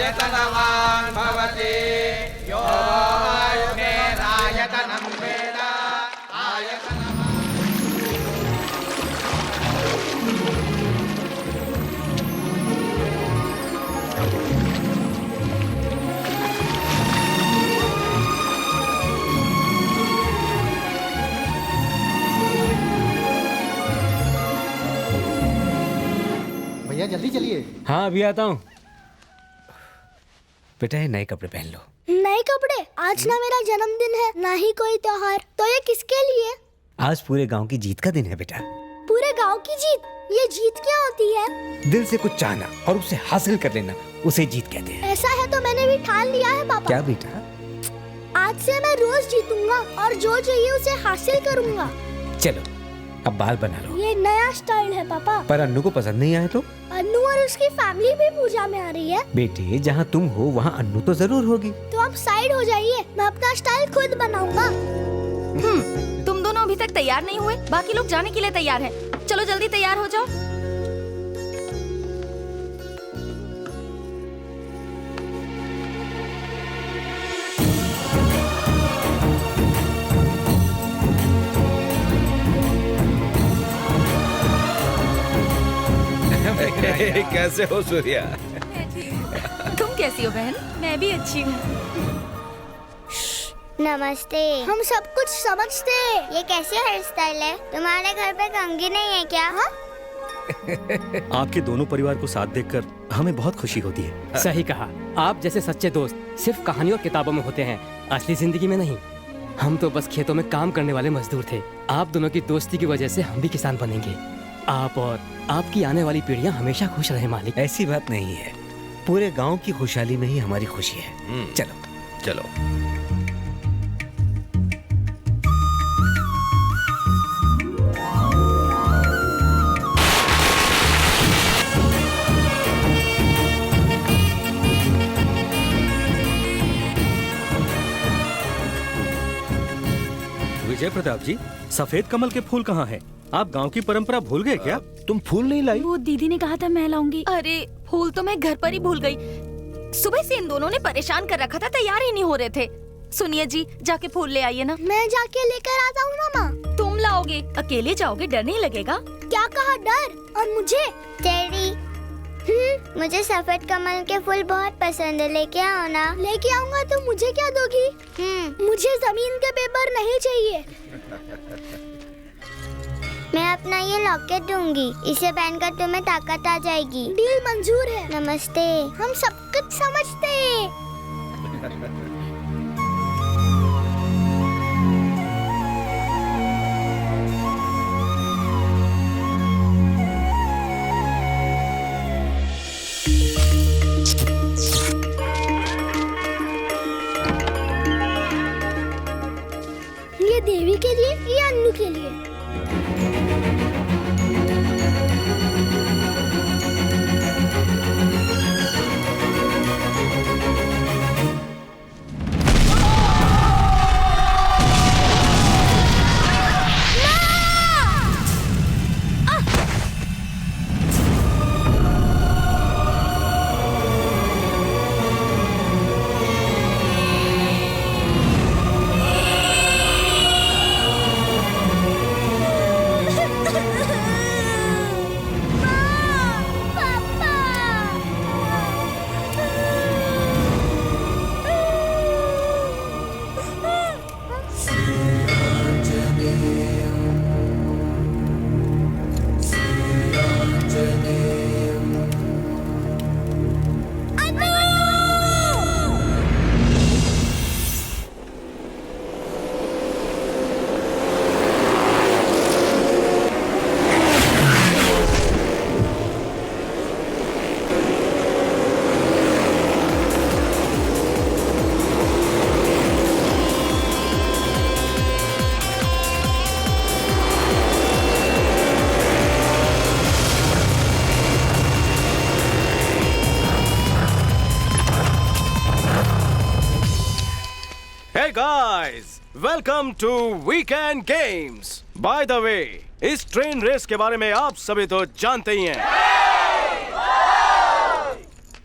आयतनवान् भवति यो आयतनं वेद भैया जल्दी चलिए। हाँ अभी आता हूँ। बेटा ये नए कपड़े पहन लो। नए कपड़े? आज ना मेरा जन्मदिन है ना ही कोई त्योहार, तो ये किसके लिए? आज पूरे गांव की जीत का दिन है बेटा। पूरे गांव की जीत? ये जीत क्या होती है? दिल से कुछ चाहना और उसे हासिल कर लेना, उसे जीत कहते हैं। ऐसा है तो मैंने भी ठान लिया है पापा। क्या बेटा? आज से मैं रोज जीतूंगा और जो चाहिए उसे हासिल करूंगा। चलो अब बाल बना लो। ये नया स्टाइल है पापा। पर अन्नू को पसंद नहीं आया तो? अन्नू और उसकी फैमिली भी पूजा में आ रही है। बेटे जहाँ तुम हो वहाँ अन्नू तो जरूर होगी। तो आप साइड हो जाइए, मैं अपना स्टाइल खुद बनाऊंगा। तुम दोनों अभी तक तैयार नहीं हुए, बाकी लोग जाने के लिए तैयार हैं। चलो जल्दी तैयार हो जाओ। कैसे हो सूर्या? तुम कैसी हो बहन? मैं भी अच्छी हूँ। नमस्ते। हम सब कुछ समझते। ये कैसे हेयर स्टाइल है? तुम्हारे घर पे कंघी नहीं है क्या? हाँ? आपके दोनों परिवार को साथ देखकर हमें बहुत खुशी होती है। सही कहा। आप जैसे सच्चे दोस्त सिर्फ कहानी और किताबों में होते हैं, असली जिंदगी में नहीं। हम तो बस खेतों में काम करने वाले मजदूर थे। आप दोनों की दोस्ती की वजह से हम भी किसान बनेंगे। आप और आपकी आने वाली पीढ़ियां हमेशा खुश रहे मालिक। ऐसी बात नहीं है, पूरे गांव की खुशहाली में ही हमारी खुशी है। चलो चलो। विजय प्रताप जी, सफेद कमल के फूल कहाँ हैं? आप गांव की परंपरा भूल गए क्या? तुम फूल नहीं लाई? वो दीदी ने कहा था मैं लाऊंगी। अरे फूल तो मैं घर पर ही भूल गई। सुबह से इन दोनों ने परेशान कर रखा था, तैयार ही नहीं हो रहे थे। सुनिए जी, जाके फूल ले आइए ना। मैं जाके लेकर आता हूँ ना माँ। तुम लाओगे? अकेले जाओगे? डर नहीं लगेगा? क्या कहा डर? और मुझे? तेरी मुझे सफेद कमल के फूल बहुत पसंद है, लेके आओ ना। लेके आऊंगा तो मुझे क्या दोगी? मुझे जमीन के पेपर नहीं चाहिए। मैं अपना ये लॉकेट दूंगी, इसे पहनकर तुम्हें ताकत आ जाएगी। डील मंजूर है। नमस्ते। हम सब कुछ समझते हैं। ये देवी के लिए या अन्नू के लिए? Welcome to weekend games. By the way, इस ट्रेन रेस के बारे में आप सभी तो जानते ही हैं।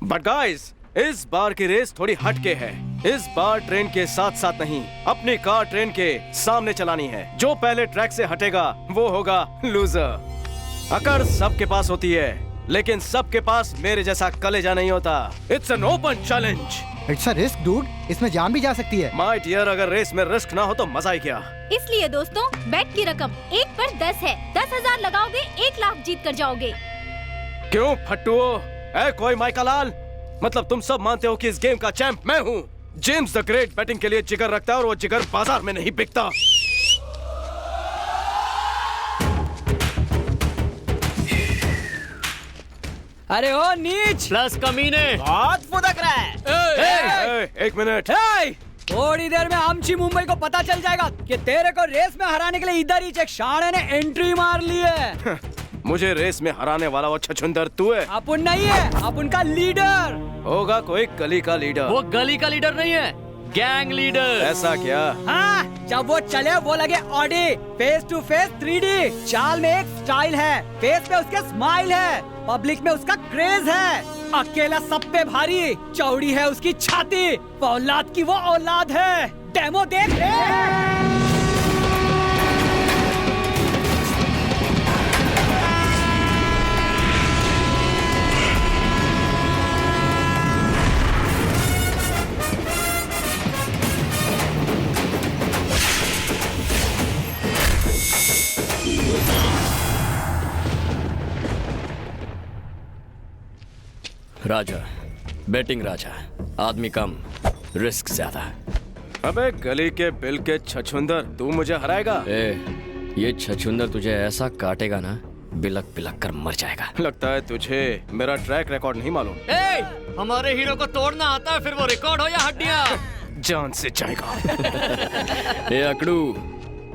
बट गाइस, इस बार की रेस थोड़ी हटके है। इस बार ट्रेन के साथ साथ नहीं, अपनी कार ट्रेन के सामने चलानी है। जो पहले ट्रैक से हटेगा वो होगा लूजर। अकड़ सबके पास होती है, लेकिन सबके पास मेरे जैसा कलेजा नहीं होता। It's an open challenge. It's a risk dude, इसमें जान भी जा सकती है। माय डियर, अगर रेस में रिस्क ना हो तो मजा ही क्या। इसलिए दोस्तों, बेट की रकम 1 पर 10 है। 10,000 लगाओगे 1 लाख जीत कर जाओगे। क्यों फट्टुओ? ऐ कोई माइका लाल, मतलब तुम सब मानते हो कि इस गेम का चैंप मैं हूँ। जेम्स द ग्रेट बैटिंग के लिए जिगर रखता है और वो जिगर बाजार में नहीं बिकता। अरे ओ नीच प्लस कमीने। बहुत फुदक रहा है। एक मिनट। थोड़ी देर में आमची मुंबई को पता चल जाएगा कि तेरे को रेस में हराने के लिए इधर ही एक शाणे ने एंट्री मार ली है। मुझे रेस में हराने वाला वो छछुंदर तू है। अपन नहीं है, अपन का लीडर होगा कोई गली का लीडर। वो गली का लीडर नहीं है, गैंग लीडर। ऐसा क्या? हाँ, जब वो चले वो लगे Audi. Face to face 3D। चाल में एक स्टाइल है, फेस पे उसके स्माइल है, पब्लिक में उसका क्रेज है। अकेला सब पे भारी, चौड़ी है उसकी छाती, औलाद की वो औलाद है। डेमो देख ले। राजा, बैटिंग राजा, आदमी कम, रिस्क ज्यादा। अबे गली के बिल के छछुंदर, तू मुझे हराएगा? ये छछुंदर तुझे ऐसा काटेगा ना, बिलक बिलक कर मर जाएगा। लगता है तुझे मेरा ट्रैक रिकॉर्ड नहीं मालूम। हमारे हीरो को तोड़ना आता है, फिर वो रिकॉर्ड हो या हड्डियां। जान से जाएगा। अकड़ू,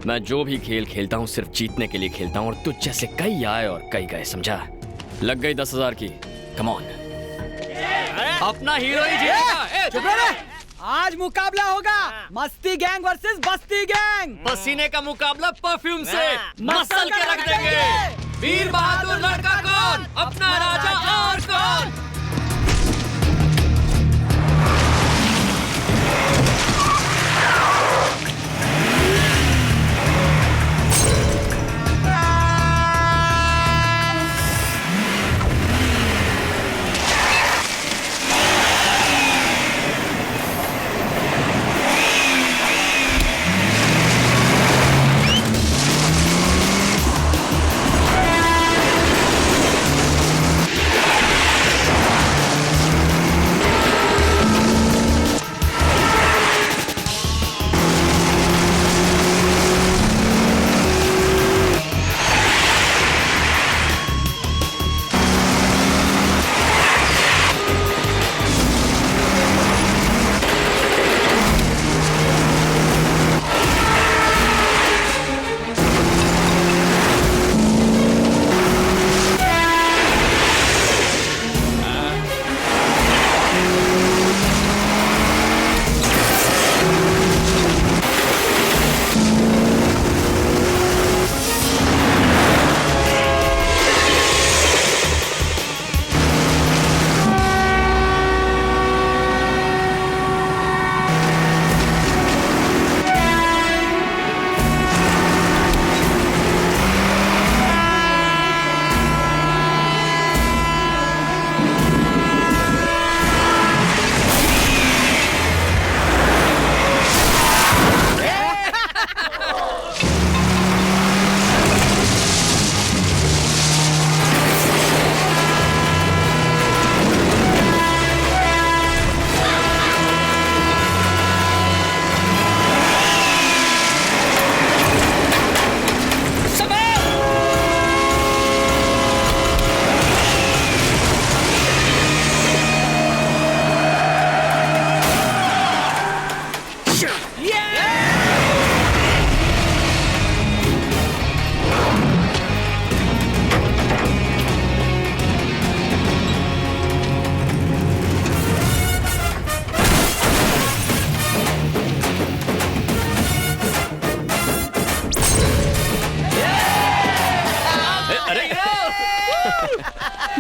मैं जो भी खेल खेलता हूँ सिर्फ जीतने के लिए खेलता हूँ, और तुझ जैसे कई आए और कई गए, समझा? लग गई 10,000 की। कम ऑन, अपना हीरो ही जीतेगा। चुप रह। आज मुकाबला होगा मस्ती गैंग वर्सेस बस्ती गैंग। पसीने का मुकाबला परफ्यूम से मसल के रख देंगे। वीर बहादुर लड़का कौन, अपना राजा और कौन?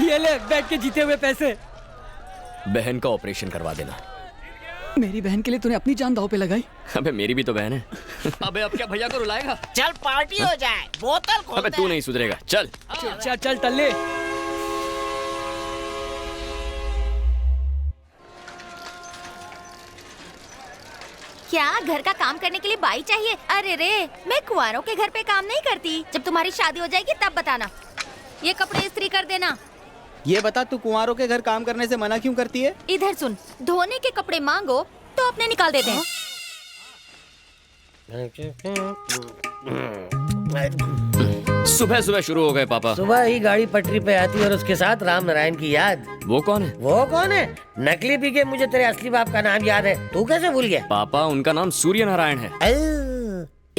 ये ले बैठ के जीते हुए पैसे। बहन का ऑपरेशन करवा देना। मेरी बहन के लिए तूने अपनी जान दांव पे लगाई। अबे मेरी भी तो बहन है। अबे अब क्या भैया को रुलाएगा? चल पार्टी हो जाए, बोतल खोल अबे दे। तू नहीं सुधरेगा, चल। चल चल टल्ले। क्या घर का काम करने के लिए बाई चाहिए? अरे रे, मैं कुंवारों के घर पे काम नहीं करती। जब तुम्हारी शादी हो जाएगी तब बताना। ये कपड़े इस्त्री कर देना। ये बता, तू कुंवारों के घर काम करने से मना क्यों करती है? इधर सुन, धोने के कपड़े मांगो तो अपने निकाल देते हैं। सुबह सुबह शुरू हो गए पापा। सुबह ही गाड़ी पटरी पे आती और उसके साथ राम नारायण की याद। वो कौन है? वो कौन है? नकली पी के मुझे तेरे असली बाप का नाम याद है, तू कैसे भूल गया? पापा उनका नाम सूर्य नारायण है।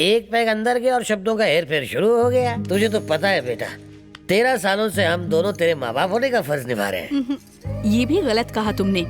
एक पैग अंदर गया और शब्दों का हेर फेर शुरू हो गया। तुझे तो पता है बेटा, 13 सालों से हम दोनों तेरे माँ बाप होने का फर्ज निभा रहे हैं। ये भी गलत कहा तुमने।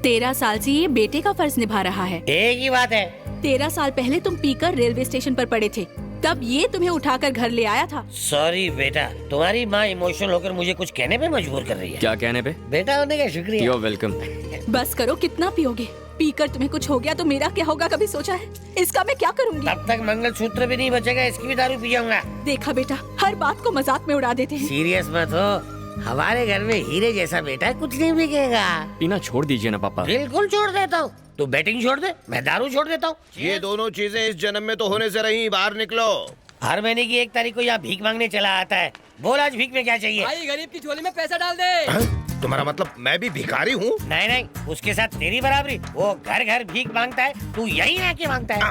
13 साल से ये बेटे का फर्ज निभा रहा है। एक ही बात है। 13 साल पहले तुम पीकर रेलवे स्टेशन पर पड़े थे, तब ये तुम्हें उठाकर घर ले आया था। सॉरी बेटा, तुम्हारी माँ इमोशनल होकर मुझे कुछ कहने पे मजबूर कर रही है। क्या कहने पे? बेटा होने का शुक्रिया। You're welcome। बस करो, कितना पियोगे? पीकर तुम्हें कुछ हो गया तो मेरा क्या होगा, कभी सोचा है? इसका मैं क्या करूँगी? तब तक मंगलसूत्र भी नहीं बचेगा, इसकी भी दारू पी जाऊंगा। देखा बेटा, हर बात को मजाक में उड़ा देते हैं। सीरियस मत हो, हमारे घर में हीरे जैसा बेटा कुछ नहीं बिकेगा। पीना छोड़ दीजिए ना पापा। बिल्कुल छोड़ देता हूँ। तू बैटिंग छोड़ दे, मैं दारू छोड़ देता हूँ। ये दोनों चीजें इस जन्म में तो होने से रही, बाहर निकलो। हर महीने की 1 तारीख को यहाँ भीख मांगने चला आता है। बोल आज भीख में क्या चाहिए? भाई गरीब की झोली में पैसा डाल दे। तुम्हारा मतलब मैं भी भिखारी हूँ? नहीं नहीं, उसके साथ तेरी बराबरी। वो घर घर भीख मांगता है, तू यहीं आके मांगता है।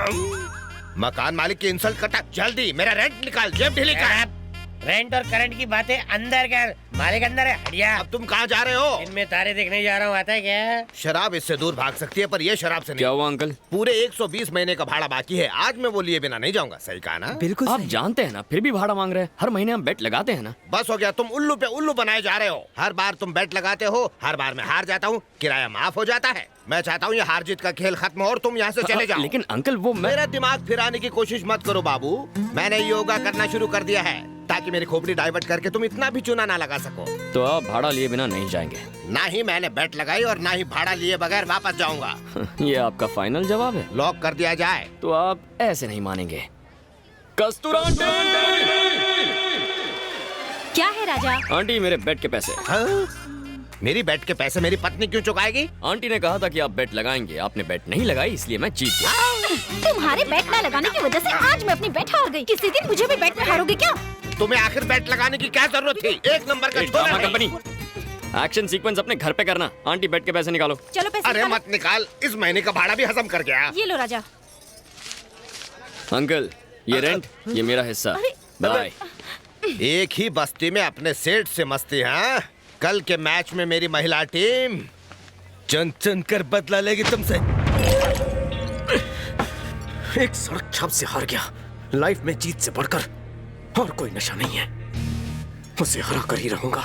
मकान मालिक की इंसल्ट करता। जल्दी मेरा रेंट निकाल, जेब ढीली कर। रेंट और करंट की बातें अंदर कर, मालिक अंदर है, हटिया। अब तुम कहाँ जा रहे हो? इनमें तारे देखने जा रहा हूँ, आता है क्या? शराब इससे दूर भाग सकती है, पर ये शराब से नहीं। क्या हुआ अंकल? पूरे 120 महीने का भाड़ा बाकी है। आज मैं वो लिए बिना नहीं जाऊंगा। सही कहा ना? बिल्कुल आप जानते हैं ना, फिर भी भाड़ा मांग रहे हैं। हर महीने हम बेट लगाते हैं ना। बस हो गया, तुम उल्लू पे उल्लू बनाए जा रहे हो। हर बार तुम बेट लगाते हो, हर बार मैं हार जाता हूँ, किराया माफ हो जाता है। मैं चाहता हूँ ये हार जीत का खेल खत्म हो और तुम यहाँ से चले जाओ। लेकिन अंकल वो मेरा दिमाग फिराने की कोशिश मत करो बाबू। मैंने योगा करना शुरू कर दिया है ताकि मेरी खोपड़ी डाइवर्ट करके तुम इतना भी चूना ना लगा सको। तो आप भाड़ा लिए बिना नहीं जाएंगे? ना ही मैंने बेट लगाई और ना ही भाड़ा लिए बगैर वापस जाऊंगा। ये आपका फाइनल जवाब है? लॉक कर दिया जाए। तो आप ऐसे नहीं मानेंगे। कस्तूरा क्या है राजा? आंटी मेरे बेट के पैसे। हाँ? मेरी बेट के पैसे मेरी पत्नी क्यों चुकाएगी? आंटी ने कहा था कि आप बेट लगाएंगे, आपने बेट नहीं लगाई, इसलिए मैं जीत गया। तुम्हारे बैट न लगाने की वजह से आज मैं अपनी बैट हार गई। किसी दिन मुझे भी बैट में हारोगे क्या? तुम्हें आखिर बैट लगाने की क्या जरूरत थी? 1 नंबर का छोरा है। कंपनी एक्शन सीक्वेंस अपने घर पे करना। आंटी बेट के पैसे निकालो। चलो पैसे अरे मत निकाल, इस महीने का भाड़ा भी हजम कर गया। ये लो राजा। अंकल ये रेंट, ये मेरा हिस्सा। बाय। एक ही बस्ती में अपने सेठ से मस्ती। हाँ, कल के मैच में मेरी महिला टीम चुन चुन कर बदला लेगी तुमसे। एक सड़क छाप से हार गया। लाइफ में जीत से बढ़कर और कोई नशा नहीं है। उसे हरा कर ही रहूंगा,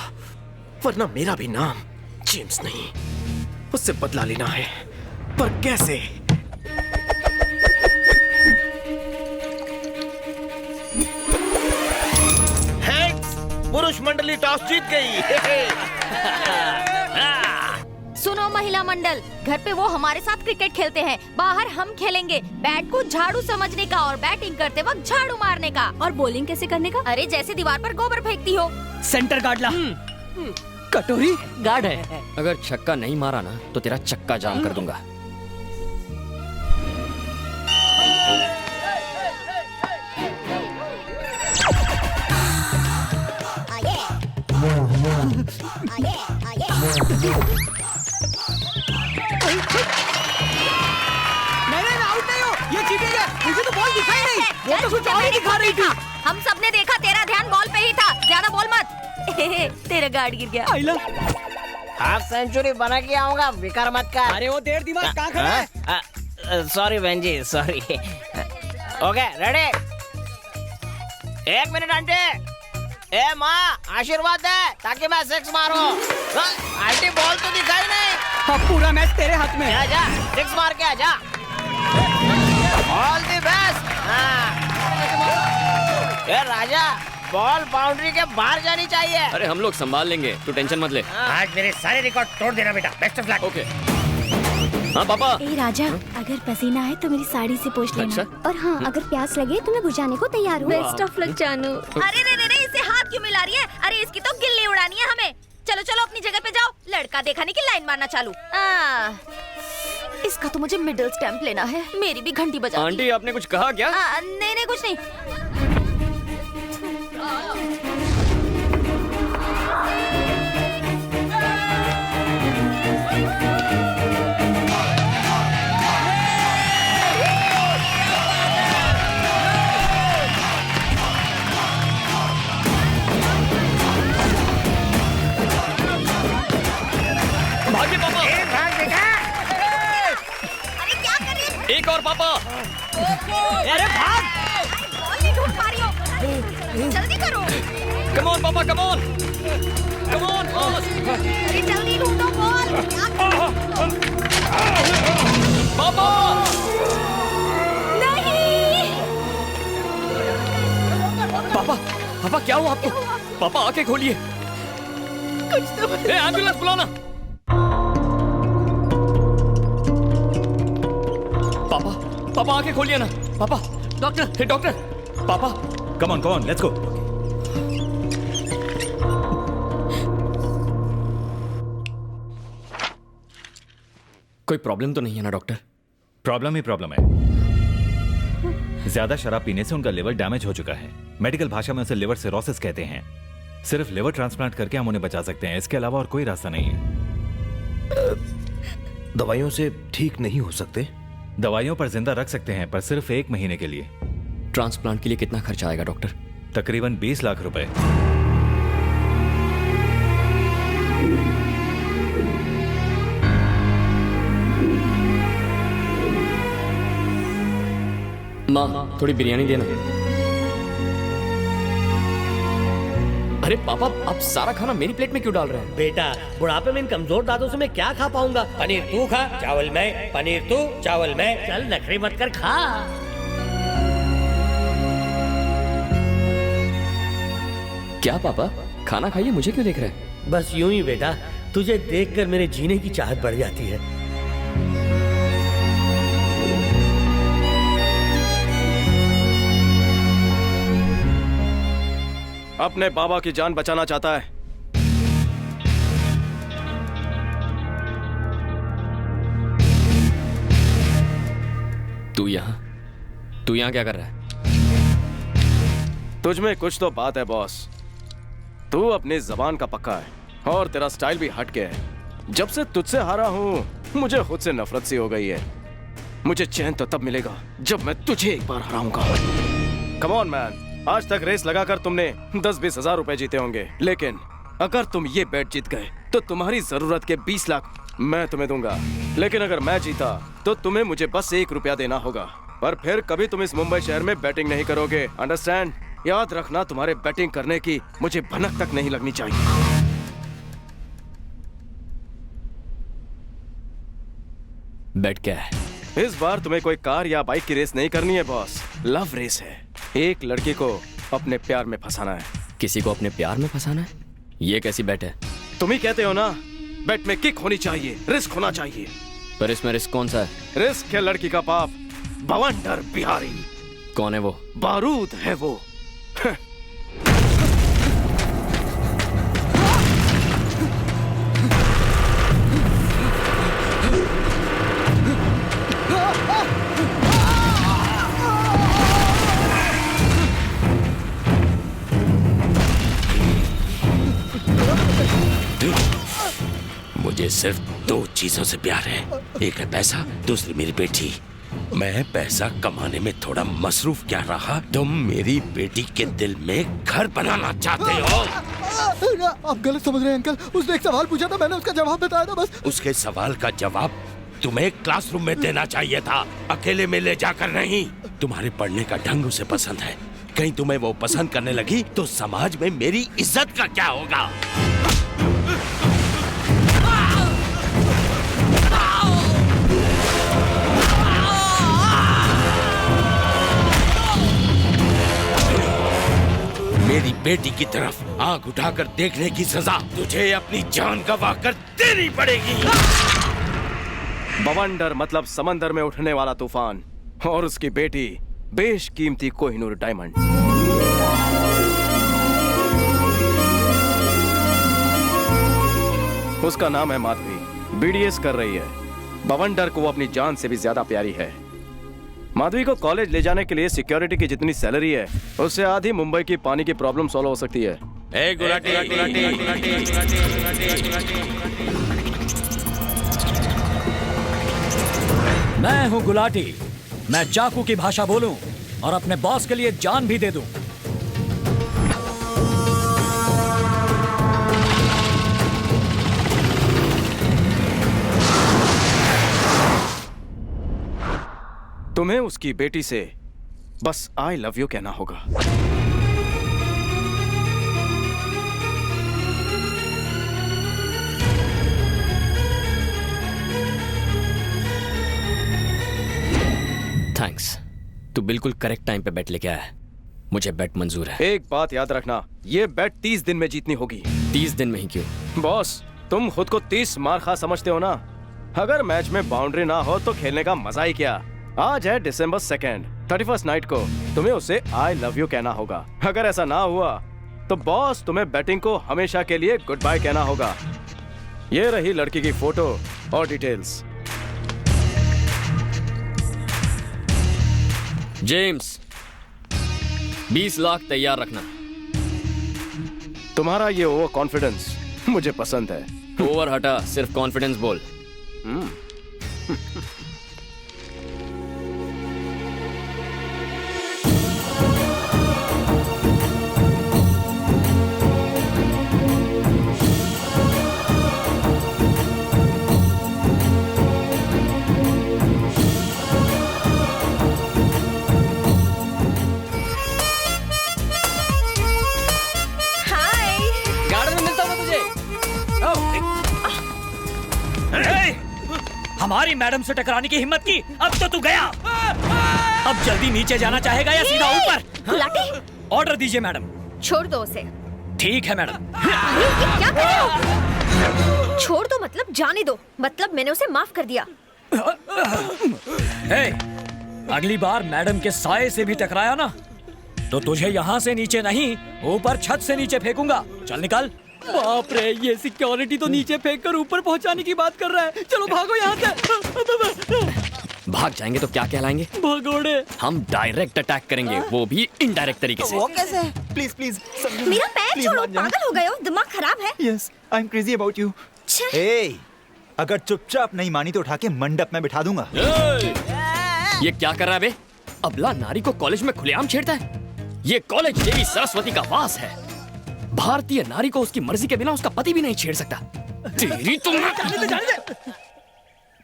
वरना मेरा भी नाम जेम्स नहीं। उससे बदला लेना है, पर कैसे? पुरुष मंडली टॉस जीत गई। सुनो महिला मंडल, घर पे वो हमारे साथ क्रिकेट खेलते हैं, बाहर हम खेलेंगे। बैट को झाड़ू समझने का और बैटिंग करते वक्त झाड़ू मारने का। और बॉलिंग कैसे करने का? अरे जैसे दीवार पर गोबर फेंकती हो। सेंटर गार्ड ला। कटोरी गार्ड है। अगर छक्का नहीं मारा ना तो तेरा चक्का जाम कर दूंगा। नहीं, आउट नहीं हो, ये चीटिंग है। मुझे तो बॉल दिखाई नहीं, वो तो कुछ और ही दिखा रही थी। हम सबने देखा, तेरा ध्यान बॉल पे ही था। ज्यादा बोल मत। तेरा गार्ड गिर गया। आइला, हाफ सेंचुरी बना के आऊंगा, विकार मत कर। अरे वो देर दिमाग कहाँ खड़ा है? सॉरी बहन जी, sorry. Okay ready, 1 minute aunty. ए माँ, आशीर्वाद दे ताकि मैं 6 मारूं। आंटी बॉल तो दिखाई नहीं। अब पूरा मैच तेरे हाथ में। जा 6 मार के आजा। All the best. A Raja, ball boundary के बाहर जानी चाहिए। अरे हम लोग संभाल लेंगे, तू टेंशन मत ले। आज मेरे सारे रिकॉर्ड तोड़ देना बेटा। Best of luck. ओके। हाँ पापा। ए राजा, अगर पसीना आए तो मेरी साड़ी से पोंछ लेना। अच्छा? और हाँ, अगर प्यास लगे तो मैं बुझाने को तैयार हूँ। बेस्ट ऑफ लक जानू। अरे रे, इसे हाथ क्यों मिला रही है? अरे इसकी तो गिल्ली उड़ानी है हमें। चलो चलो अपनी जगह पे जाओ, लड़का देखा नहीं कि लाइन मारना चालू। इसका तो मुझे मिडिल स्टैम्प लेना है। मेरी भी घंटी बजा। आंटी आपने कुछ कहा क्या? नहीं कुछ नहीं। भागे पापा। भाग बेटा। अरे क्या कर रही है? एक और पापा। अरे भाग। बॉल नहीं ढूंढ पा रही हो। जल्दी करो। कम ऑन पापा, come on. Come on boss. अरे जल्दी ढूंढो बॉल। पापा। नहीं। पापा, पापा क्या हुआ आपको? पापा आंखें खोलिए। कुछ तो एम्बुलेंस बुलाना। पापा, पापा आंखें खोलिए ना। पापा, डॉक्टर, डॉक्टर। पापा, कम ऑन, लेट्स गो। कोई प्रॉब्लम तो नहीं है ना डॉक्टर? प्रॉब्लम ही प्रॉब्लम है। ज्यादा शराब पीने से उनका लिवर डैमेज हो चुका है। मेडिकल भाषा में उसे लिवर सिरोसिस कहते हैं। सिर्फ लिवर ट्रांसप्लांट करके हम उन्हें बचा सकते हैं, इसके अलावा और कोई रास्ता नहीं है। दवाइयों से ठीक नहीं हो सकते? दवाइयों पर जिंदा रख सकते हैं, पर सिर्फ 1 महीने के लिए। ट्रांसप्लांट के लिए कितना खर्चा आएगा डॉक्टर? तकरीबन 20 लाख रुपए। माँ, थोड़ी बिरयानी देना। अरे पापा, आप सारा खाना मेरी प्लेट में क्यों डाल रहे हैं? बेटा, बुढ़ापे में इन कमजोर दांतों से मैं क्या खा पाऊंगा? पनीर तू खा, चावल मैं। पनीर तू, चावल मैं। चल नखरे मत कर, खा। क्या पापा, खाना खाइए, मुझे क्यों देख रहे हैं? बस यूं ही बेटा, तुझे देखकर मेरे जीने की चाहत बढ़ जाती है। अपने बाबा की जान बचाना चाहता है। तू यहाँ क्या कर रहा है? तुझ में कुछ तो बात है बॉस। तू अपनी जबान का पक्का है और तेरा स्टाइल भी हट के है। जब से तुझसे हारा हूं, मुझे खुद से नफरत सी हो गई है। मुझे चैन तो तब मिलेगा जब मैं तुझे एक बार हराऊंगा। कम ऑन मैन, आज तक रेस लगाकर तुमने 10-20 हजार रुपए जीते होंगे, लेकिन अगर तुम ये बेट जीत गए तो तुम्हारी जरूरत के 20 लाख मैं तुम्हें दूंगा। लेकिन अगर मैं जीता तो तुम्हें मुझे बस 1 रुपया देना होगा। पर फिर कभी तुम इस मुंबई शहर में बैटिंग नहीं करोगे, अंडरस्टैंड? याद रखना, तुम्हारे बैटिंग करने की मुझे भनक तक नहीं लगनी चाहिए। बैट क्या है? इस बार तुम्हें कोई कार या बाइक की रेस नहीं करनी है बॉस, लव रेस है। एक लड़की को अपने प्यार में फंसाना है। किसी को अपने प्यार में फंसाना है? ये कैसी बैट है? तुम ही कहते हो ना, बैट में किक होनी चाहिए, रिस्क होना चाहिए। पर इसमें रिस्क कौन सा है? रिस्क है लड़की का बाप, बवंडर बिहारी। कौन है वो? बारूद है वो। मुझे सिर्फ 2 चीजों से प्यार है, एक है पैसा, दूसरी मेरी बेटी। मैं पैसा कमाने में थोड़ा मसरूफ क्या रहा, तुम मेरी बेटी के दिल में घर बनाना चाहते हो। आप गलत समझ रहे हैं अंकल, उसने एक सवाल पूछा था, मैंने उसका जवाब बताया था बस। उसके सवाल का जवाब तुम्हें क्लासरूम में देना चाहिए था, अकेले में ले जाकर नहीं। तुम्हारे पढ़ने का ढंग उसे पसंद है, कहीं तुम्हें वो पसंद करने लगी तो समाज में मेरी इज्जत का क्या होगा? मेरी बेटी की तरफ आंख उठाकर देखने की सजा तुझे अपनी जान गंवा कर देनी पड़ेगी। बवंडर मतलब समंदर में उठने वाला तूफान, और उसकी बेटी बेशकीमती कोहिनूर डायमंड। उसका नाम है माधवी, बीडीएस कर रही है। बवंडर को वो अपनी जान से भी ज्यादा प्यारी है। माधवी को कॉलेज ले जाने के लिए सिक्योरिटी की जितनी सैलरी है उससे आधी मुंबई की पानी की प्रॉब्लम सॉल्व हो सकती है। मैं हूँ गुलाटी। मैं चाकू की भाषा बोलूं और अपने बॉस के लिए जान भी दे दूं। तुम्हें उसकी बेटी से बस आई लव यू कहना होगा। थैंक्स, तू बिल्कुल करेक्ट टाइम पे बेट लेके आया। मुझे बेट मंजूर है। एक बात याद रखना, ये बेट 30 दिन में जीतनी होगी। 30 दिन में ही क्यों? बॉस, तुम खुद को 30 मार खा समझते हो ना। अगर मैच में बाउंड्री ना हो तो खेलने का मजा ही क्या। आज है December 2nd, 31st नाइट को तुम्हें उसे आई लव यू कहना होगा। अगर ऐसा ना हुआ तो बॉस तुम्हें बैटिंग को हमेशा के लिए गुड बाय कहना होगा। ये रही लड़की की फोटो और डिटेल्स। जेम्स, 20 लाख तैयार रखना। तुम्हारा ये ओवर कॉन्फिडेंस मुझे पसंद है। ओवर हटा, सिर्फ कॉन्फिडेंस बोल। हमारी मैडम से टकराने की हिम्मत की, अब तो तू गया। अब जल्दी नीचे जाना चाहेगा या सीधा ऊपर? गुलाटी, ऑर्डर दीजिए मैडम। छोड़ दो उसे। ठीक है मैडम। ये क्या कर रहे हो? छोड़ दो मतलब जाने दो, मतलब मैंने उसे माफ कर दिया। हे, अगली बार मैडम के साये से भी टकराया ना तो तुझे यहाँ से नीचे नहीं, ऊपर छत से नीचे फेंकूंगा। चल निकल। बाप रे, ये सिक्योरिटी तो नीचे फेंक कर ऊपर पहुंचाने की बात कर रहा है। चलो भागो यहाँ से। भाग जाएंगे तो क्या कहलाएंगे? भगोड़े। हम डायरेक्ट अटैक करेंगे, वो भी इनडायरेक्ट तरीके से। वो कैसे? प्लीज प्लीज मेरा पैर छोड़ो, पागल हो गए हो, दिमाग खराब है। Yes, I am crazy about you. ए, अगर चुपचाप नहीं मानी तो उठा के मंडप में बिठा दूंगा। ये क्या कर रहा है बे? अबला नारी को कॉलेज में खुलेआम छेड़ता है। ये कॉलेज देवी सरस्वती का वास है। भारतीय नारी को उसकी मर्जी के बिना उसका पति भी नहीं छेड़ सकता। तेरी तुम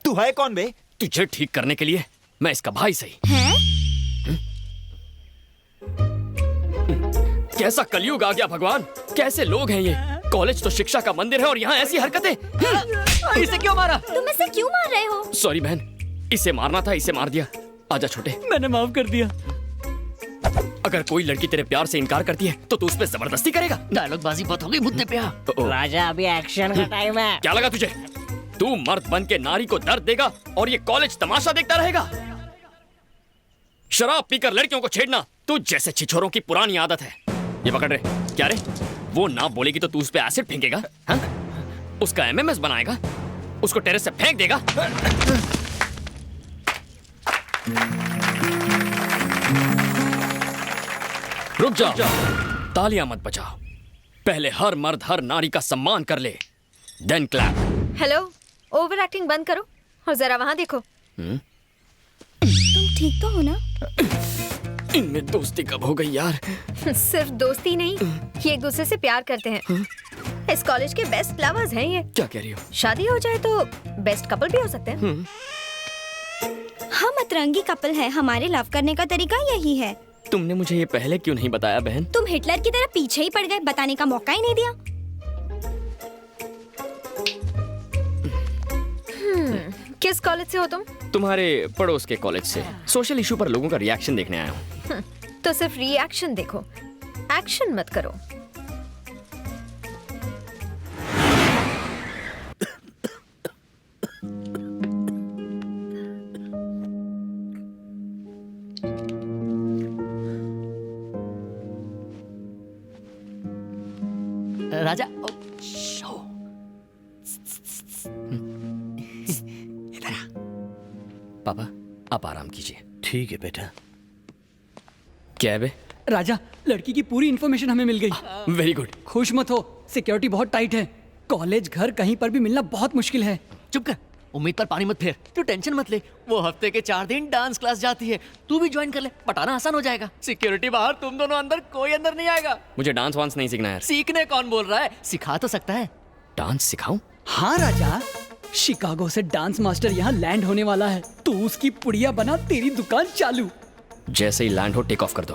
तू है कौन बे? तुझे ठीक करने के लिए मैं इसका भाई सही। कैसा कलयुग आ गया भगवान, कैसे लोग हैं ये। कॉलेज तो शिक्षा का मंदिर है और यहाँ ऐसी हरकतें। इसे क्यों मारा? तुम इसे क्यों मार रहे हो? सॉरी बहन, इसे मारना था, इसे मार दिया। आजा छोटे। मैंने माफ कर दिया। अगर कोई लड़की तेरे प्यार से इनकार करती है तो तू उस पे जबरदस्ती करेगा। डायलॉग बाजी बहुत हो गई मुद्दे पे। राजा, अभी एक्शन का टाइम है। क्या लगा तुझे? तू मर्द बन के नारी को दर्द देगा और ये कॉलेज तमाशा देखता रहेगा? शराब पीकर लड़कियों को छेड़ना तू जैसे छिछोरों की पुरानी आदत है। ये पकड़ रहे क्या रे? वो ना बोलेगी तो तू उस पे एसिड फेंकेगा, हाँ? उसका एमएमएस बनाएगा, उसको टेरेस से फेंक देगा। रुक जाओ, तालियां मत बजाओ। पहले हर मर्द हर नारी का सम्मान कर ले, then clap. Hello, over acting बंद करो और जरा वहाँ देखो। तुम ठीक तो हो ना? इनमें दोस्ती कब हो गई यार? सिर्फ दोस्ती नहीं, ये एक दूसरे से प्यार करते हैं। इस कॉलेज के बेस्ट लवर्स हैं ये। क्या कह रही हो? शादी हो जाए तो बेस्ट कपल भी हो सकते हैं। हम अतरंगी कपल हैं, हमारे लव करने का तरीका यही है। तुमने मुझे ये पहले क्यों नहीं बताया बहन? तुम हिटलर की तरह पीछे ही पड़ गए, बताने का मौका ही नहीं दिया। किस कॉलेज से हो तुम? तुम्हारे पड़ोस के कॉलेज से। सोशल इशू पर लोगों का रिएक्शन देखने आया हूँ। तो सिर्फ रिएक्शन देखो, एक्शन मत करो। राजा पापा आप आराम कीजिए। ठीक है बेटा। क्या है बे? राजा, लड़की की पूरी इन्फॉर्मेशन हमें मिल गई। Very good. खुश मत हो, सिक्योरिटी बहुत टाइट है। कॉलेज घर कहीं पर भी मिलना बहुत मुश्किल है। चुप कर, उम्मीद पर पानी मत फेर। तू टेंशन मत ले, वो हफ्ते के 4 दिन डांस क्लास जाती है, तू भी ज्वाइन कर ले, पटाना आसान हो जाएगा। सिक्योरिटी बाहर, तुम दोनों अंदर, कोई अंदर नहीं आएगा। मुझे डांस वांस नहीं सीखना है। सीखने कौन बोल रहा है, सिखा तो सकता है। डांस सिखाऊं? हाँ राजा, शिकागो से डांस मास्टर यहाँ लैंड होने वाला है, तो उसकी पुड़िया बना तेरी दुकान चालू। जैसे ही लैंड हो टेक ऑफ कर दो।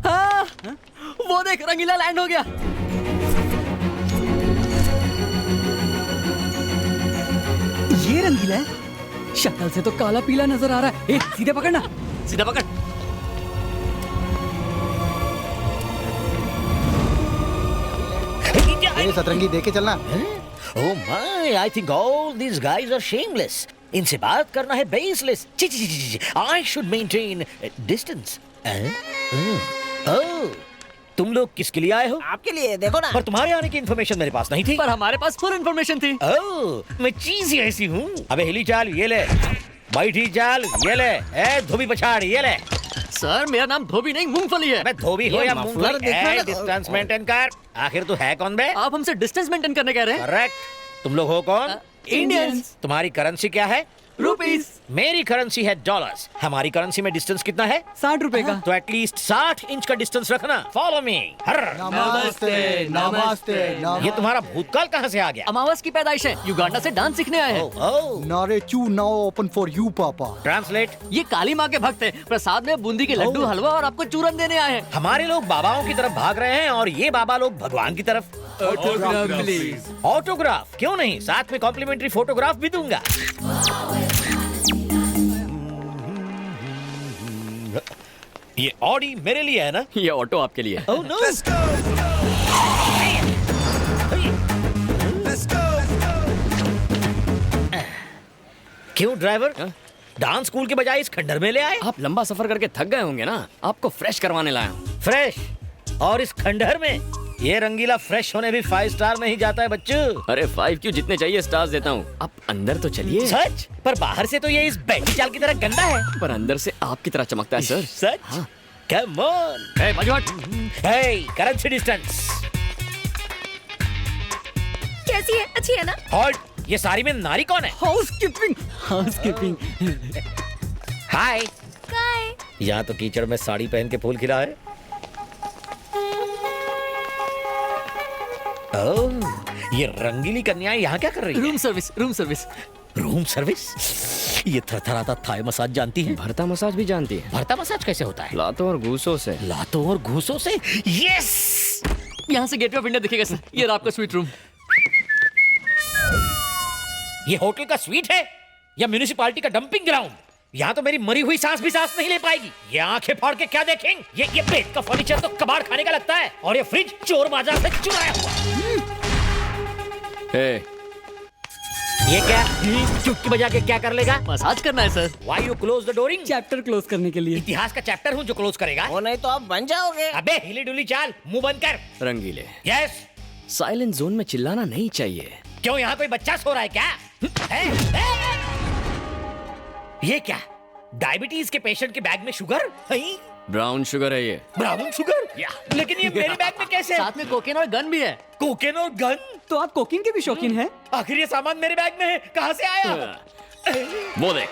हाँ, वो देख रंगीला लैंड हो गया। ये रंगीला है? शक्ल से तो काला पीला नजर आ रहा है। सीधे पकड़ना। सीधा पकड़। सतरंगी देके चलना। Oh my, I think all these guys are shameless. इनसे बात करना है baseless. I should maintain distance. Oh, तुम लोग किसके लिए आए हो? आपके लिए, देखो ना। पर तुम्हारे आने की इन्फॉर्मेशन मेरे पास नहीं थी। पर हमारे पास फुल इन्फॉर्मेशन थी। ओह, मैं चीज ही ऐसी हूँ। अबे हिली चाल, ये ले। बैठी चाल, ये ले। धोबी पछाड़, ये ले। सर, मेरा नाम धोबी नहीं, मूंगफली है। मैं धोबी हो या मूंगफली, डिस्टेंस मेंटेन कर। आखिर तू है कौन बे? आप हमसे डिस्टेंस मेंटेन करने कह रहे हैं। करेक्ट। तुम लोग हो कौन? इंडियंस। तुम्हारी करेंसी क्या है? रुपीस। मेरी करेंसी है डॉलर्स। हमारी करेंसी में डिस्टेंस कितना है? 60 रुपए का। तो एटलीस्ट 60 इंच का डिस्टेंस रखना। Follow me. नमस्ते नमस्ते। ये तुम्हारा भूतकाल कहाँ से आ गया? अमावस की पैदाइश है, युगांडा से डांस सीखने आए हैं। नारेचू नाउ ओपन फॉर यू पापा। ट्रांसलेट। ये काली माँ के भक्त हैं, प्रसाद में बूंदी के लड्डू, हलवा और आपको चूरन देने आए हैं। हमारे लोग बाबाओं की तरफ भाग रहे हैं और ये बाबा लोग भगवान की तरफ। Autograph please. ऑटोग्राफ क्यों नहीं, साथ में कॉम्प्लीमेंट्री फोटोग्राफ भी दूंगा। ये ऑडी मेरे लिए है ना? ये ऑटो आपके लिए। Oh, no. Let's go. क्यों ड्राइवर, डांस स्कूल के बजाय इस खंडर में ले आए? आप लंबा सफर करके थक गए होंगे ना, आपको फ्रेश करवाने लाया हूँ। फ्रेश? और इस खंडहर में? ये रंगीला फ्रेश होने भी 5 स्टार नहीं जाता है बच्चों। अरे 5 क्यों, जितने चाहिए स्टार्स देता हूँ। आप अंदर तो चलिए। सच? पर बाहर से तो ये इस बैठी चाल की तरह गंदा है, पर अंदर से आपकी तरह चमकता है सर। सच? हाँ। Come on. Hey, मजहट। Hey, currency distance. कैसी है? अच्छी है ना? Halt. ये सारी में नारी कौन है? हाउसकीपिंग। हाउसकीपिंग। हाय। हाय। यहाँ तो कीचड़ में साड़ी पहन के फूल खिला है। ओह, ये रंगीली कन्याएं यहाँ क्या कर रही है? Room service, room service. Room service? ये थरथराता थाई मसाज जानती है? भरता मसाज भी जानती है। भरता मसाज कैसे होता है? लातों और घूसों से। लातों और घूसों से? यस। यहाँ से गेटवे ऑफ इंडिया दिखेगा सर। ये रहा आपका स्वीट रूम। ये होटल का स्वीट है या म्युनिसिपैलिटी का डंपिंग ग्राउंड? यहाँ तो मेरी मरी हुई सांस भी सांस नहीं ले पाएगी। ये आंखें फाड़ के क्या देखेंगे? ये पेट का फर्नीचर तो कबाड़ खाने का लगता है, और ये फ्रिज चोर बाजार से चुराया हुआ। ये क्या? चुटकी बजा के क्या कर लेगा? मसाज करना है sir. Why you close the dooring? Chapter close करने के लिए। इतिहास का चैप्टर हूँ जो क्लोज करेगा। वो नहीं तो आप बन जाओगे। अबे हिली डुली चाल, मुंह बंद कर। रंगीले। यस। साइलेंट जोन में चिल्लाना नहीं चाहिए। क्यों, यहाँ कोई बच्चा सो रहा है क्या? ये क्या? डायबिटीज के पेशेंट के बैग में शुगर? ब्राउन शुगर है ये। Brown sugar? लेकिन ये मेरे बैग में कैसे? साथ में कोकेन और गन भी है। कोकेन और गन? तो आप कोकीन के भी शौकीन हैं? आखिर ये सामान मेरे बैग में है, कहाँ से आया? वो देख।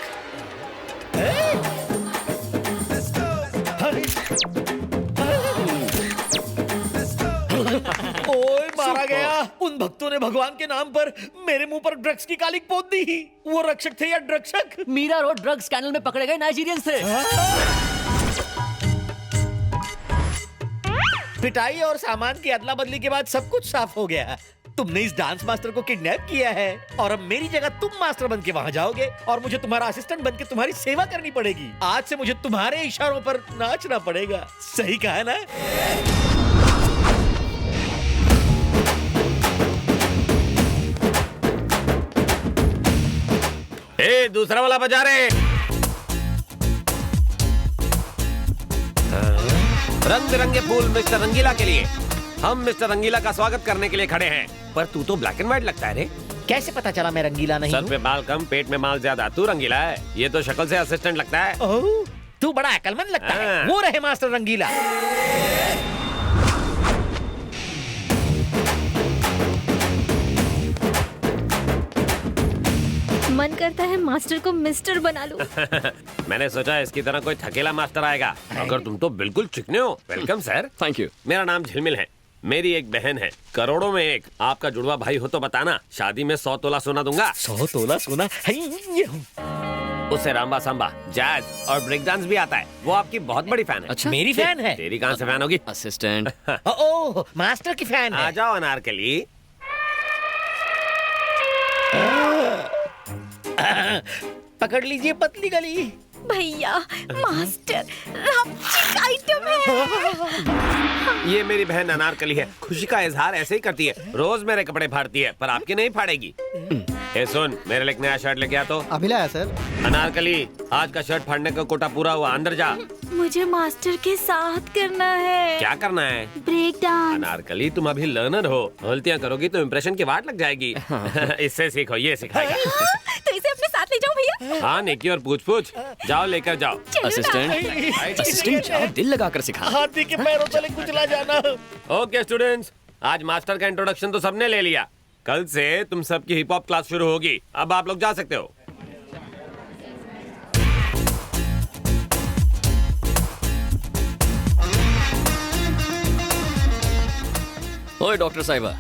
ओए मारा गया। उन भक्तों ने भगवान के नाम पर मेरे मुंह पर ड्रग्स की कालिक पोत दी। वो रक्षक थे या ड्रग्सक? मीरा रोड ड्रग स्कैंडल में पकड़े गए नाइजीरियंस थे। पिटाई और सामान की अदला बदली के बाद सब कुछ साफ हो गया। तुमने इस डांस मास्टर को किडनैप किया है और अब मेरी जगह तुम मास्टर बन के वहाँ जाओगे और मुझे तुम्हारा असिस्टेंट बन के तुम्हारी सेवा करनी पड़ेगी। आज से मुझे तुम्हारे इशारों पर नाचना पड़ेगा। सही कहा है ना? ए, दूसरा वाला बजा रहे। रंग बिरंगे फूल मिस्टर रंगीला के लिए। हम मिस्टर रंगीला का स्वागत करने के लिए खड़े हैं। पर तू तो ब्लैक एंड व्हाइट लगता है रे। कैसे पता चला मैं रंगीला नहीं सर पे बाल कम, पेट में माल ज्यादा, तू रंगीला है। ये तो शक्ल से असिस्टेंट लगता है। ओह, तू बड़ा अकलमंद लगता है। वो रहे मास्टर रंगीला। मन करता है मास्टर को मिस्टर बना लूं। मैंने सोचा इसकी तरह कोई थकेला मास्टर आएगा, अगर तुम तो बिल्कुल चिकने हो। Welcome sir. Thank you. मेरा नाम झिलमिल है। मेरी एक बहन है, करोड़ों में एक। आपका जुड़वा भाई हो तो बताना, शादी में 100 तोला सोना दूंगा। 100 तोला सोना? उसे रामबा सांबा, जैज और ब्रेक डांस भी आता है। वो आपकी बहुत बड़ी फैन है। अच्छा, मेरी फैन है? तेरी कहाँ से फैन होगी? असिस्टेंट। ओह, मास्टर की फैन है। आ जाओ अनारकली। पकड़ लीजिए पतली गली। भैया, मास्टर आइटम है। ये मेरी बहन अनारकली है। खुशी का इजहार ऐसे ही करती है, रोज मेरे कपड़े फाड़ती है, पर आपके नहीं फाड़ेगी। ए सुन, मेरे लिए एक नया शर्ट लेके आ तो। अभी लाया सर। अनारकली, आज का शर्ट फाड़ने का कोटा पूरा हुआ, अंदर जा। मुझे मास्टर के साथ करना है। क्या करना है? Break dance. अनारकली, तुम अभी लर्नर हो, गलतियाँ करोगी तो इम्प्रेशन की वाट लग जाएगी। इससे सीखो, ये सिखाएगा। तो इसे अपने साथ ले जाऊं भैया? हाँ निकी, और पूछ जाओ, लेकर जाओ। असिस्टेंट जाओ, दिल लगाकर सिखा। हाथी के पैरों तले कुचला जाना। ओके स्टूडेंट्स, आज मास्टर का इंट्रोडक्शन तो सबने ले लिया। कल से तुम सबकी हिप हॉप क्लास शुरू होगी। अब आप लोग जा सकते हो। ओए डॉक्टर साहिबा,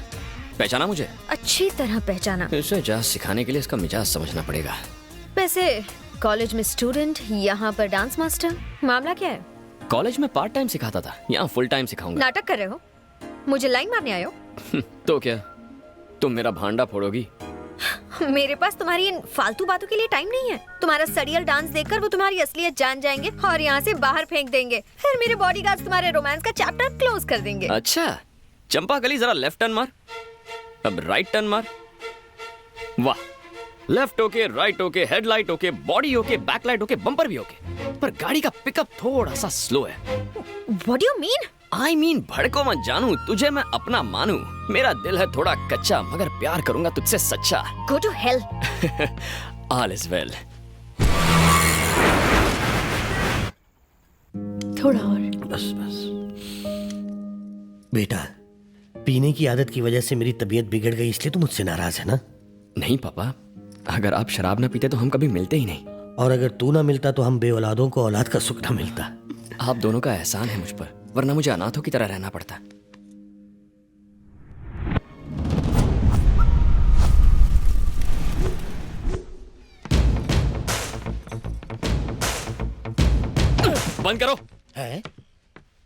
पहचाना मुझे? अच्छी तरह पहचाना। इसे जाज सिखाने के लिए इसका मिजाज समझना पड़ेगा। वैसे कॉलेज में स्टूडेंट, यहाँ पर डांस मास्टर, मामला क्या है? कॉलेज में पार्ट टाइम सिखाता था, यहाँ फुल टाइम सिखाऊंगा। नाटक कर रहे हो? मुझे लाइन मारने आए हो? तो क्या तुम मेरा भांडा फोड़ोगी? मेरे पास तुम्हारी इन फालतू बातों के लिए टाइम नहीं है। तुम्हारा सड़ियल डांस देखकर वो तुम्हारी असलियत जान जाएंगे और यहाँ से बाहर फेंक देंगे। फिर मेरे बॉडीगार्ड्स तुम्हारे रोमांस का चैप्टर क्लोज कर देंगे। अच्छा, चंपा कली, जरा लेफ्ट टर्न मार, अब राइट टर्न मार। वाह, left okay, right okay, headlight okay, body okay, backlight okay, bumper भी ओके, पर गाड़ी का पिकअप थोड़ा सा स्लो है। What do you mean? I mean, भड़को मत जानू, तुझे मैं अपना मानू। मेरा दिल है थोड़ा कच्चा, मगर प्यार करूंगा तुझसे सच्चा। Go to hell. All is well. थोड़ा और। बस बस। बेटा, पीने की आदत की वजह से मेरी तबीयत बिगड़ गई, इसलिए तू मुझसे नाराज है ना? नहीं पापा, अगर आप शराब ना पीते तो हम कभी मिलते ही नहीं। और अगर तू ना मिलता तो हम बेऔलादों को औलाद का सुख ना मिलता। आप दोनों का एहसान है मुझ पर, वरना मुझे अनाथों की तरह रहना पड़ता। बंद करो। है?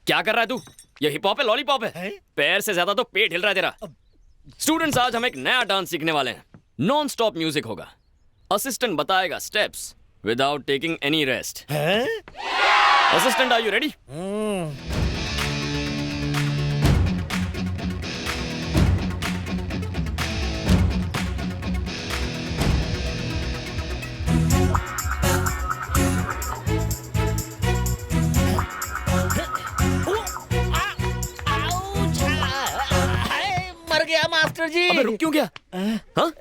क्या कर रहा है तू? ये हिप हॉप है, लॉलीपॉप है? पैर से ज्यादा तो पेट हिल रहा है तेरा। स्टूडेंट्स, आज हम एक नया डांस सीखने वाले हैं। नॉन स्टॉप म्यूजिक होगा। असिस्टेंट बताएगा steps without taking any rest. Assistant, are you ready? मर गया मास्टर जी। अबे रुक क्यों गया? हाँ?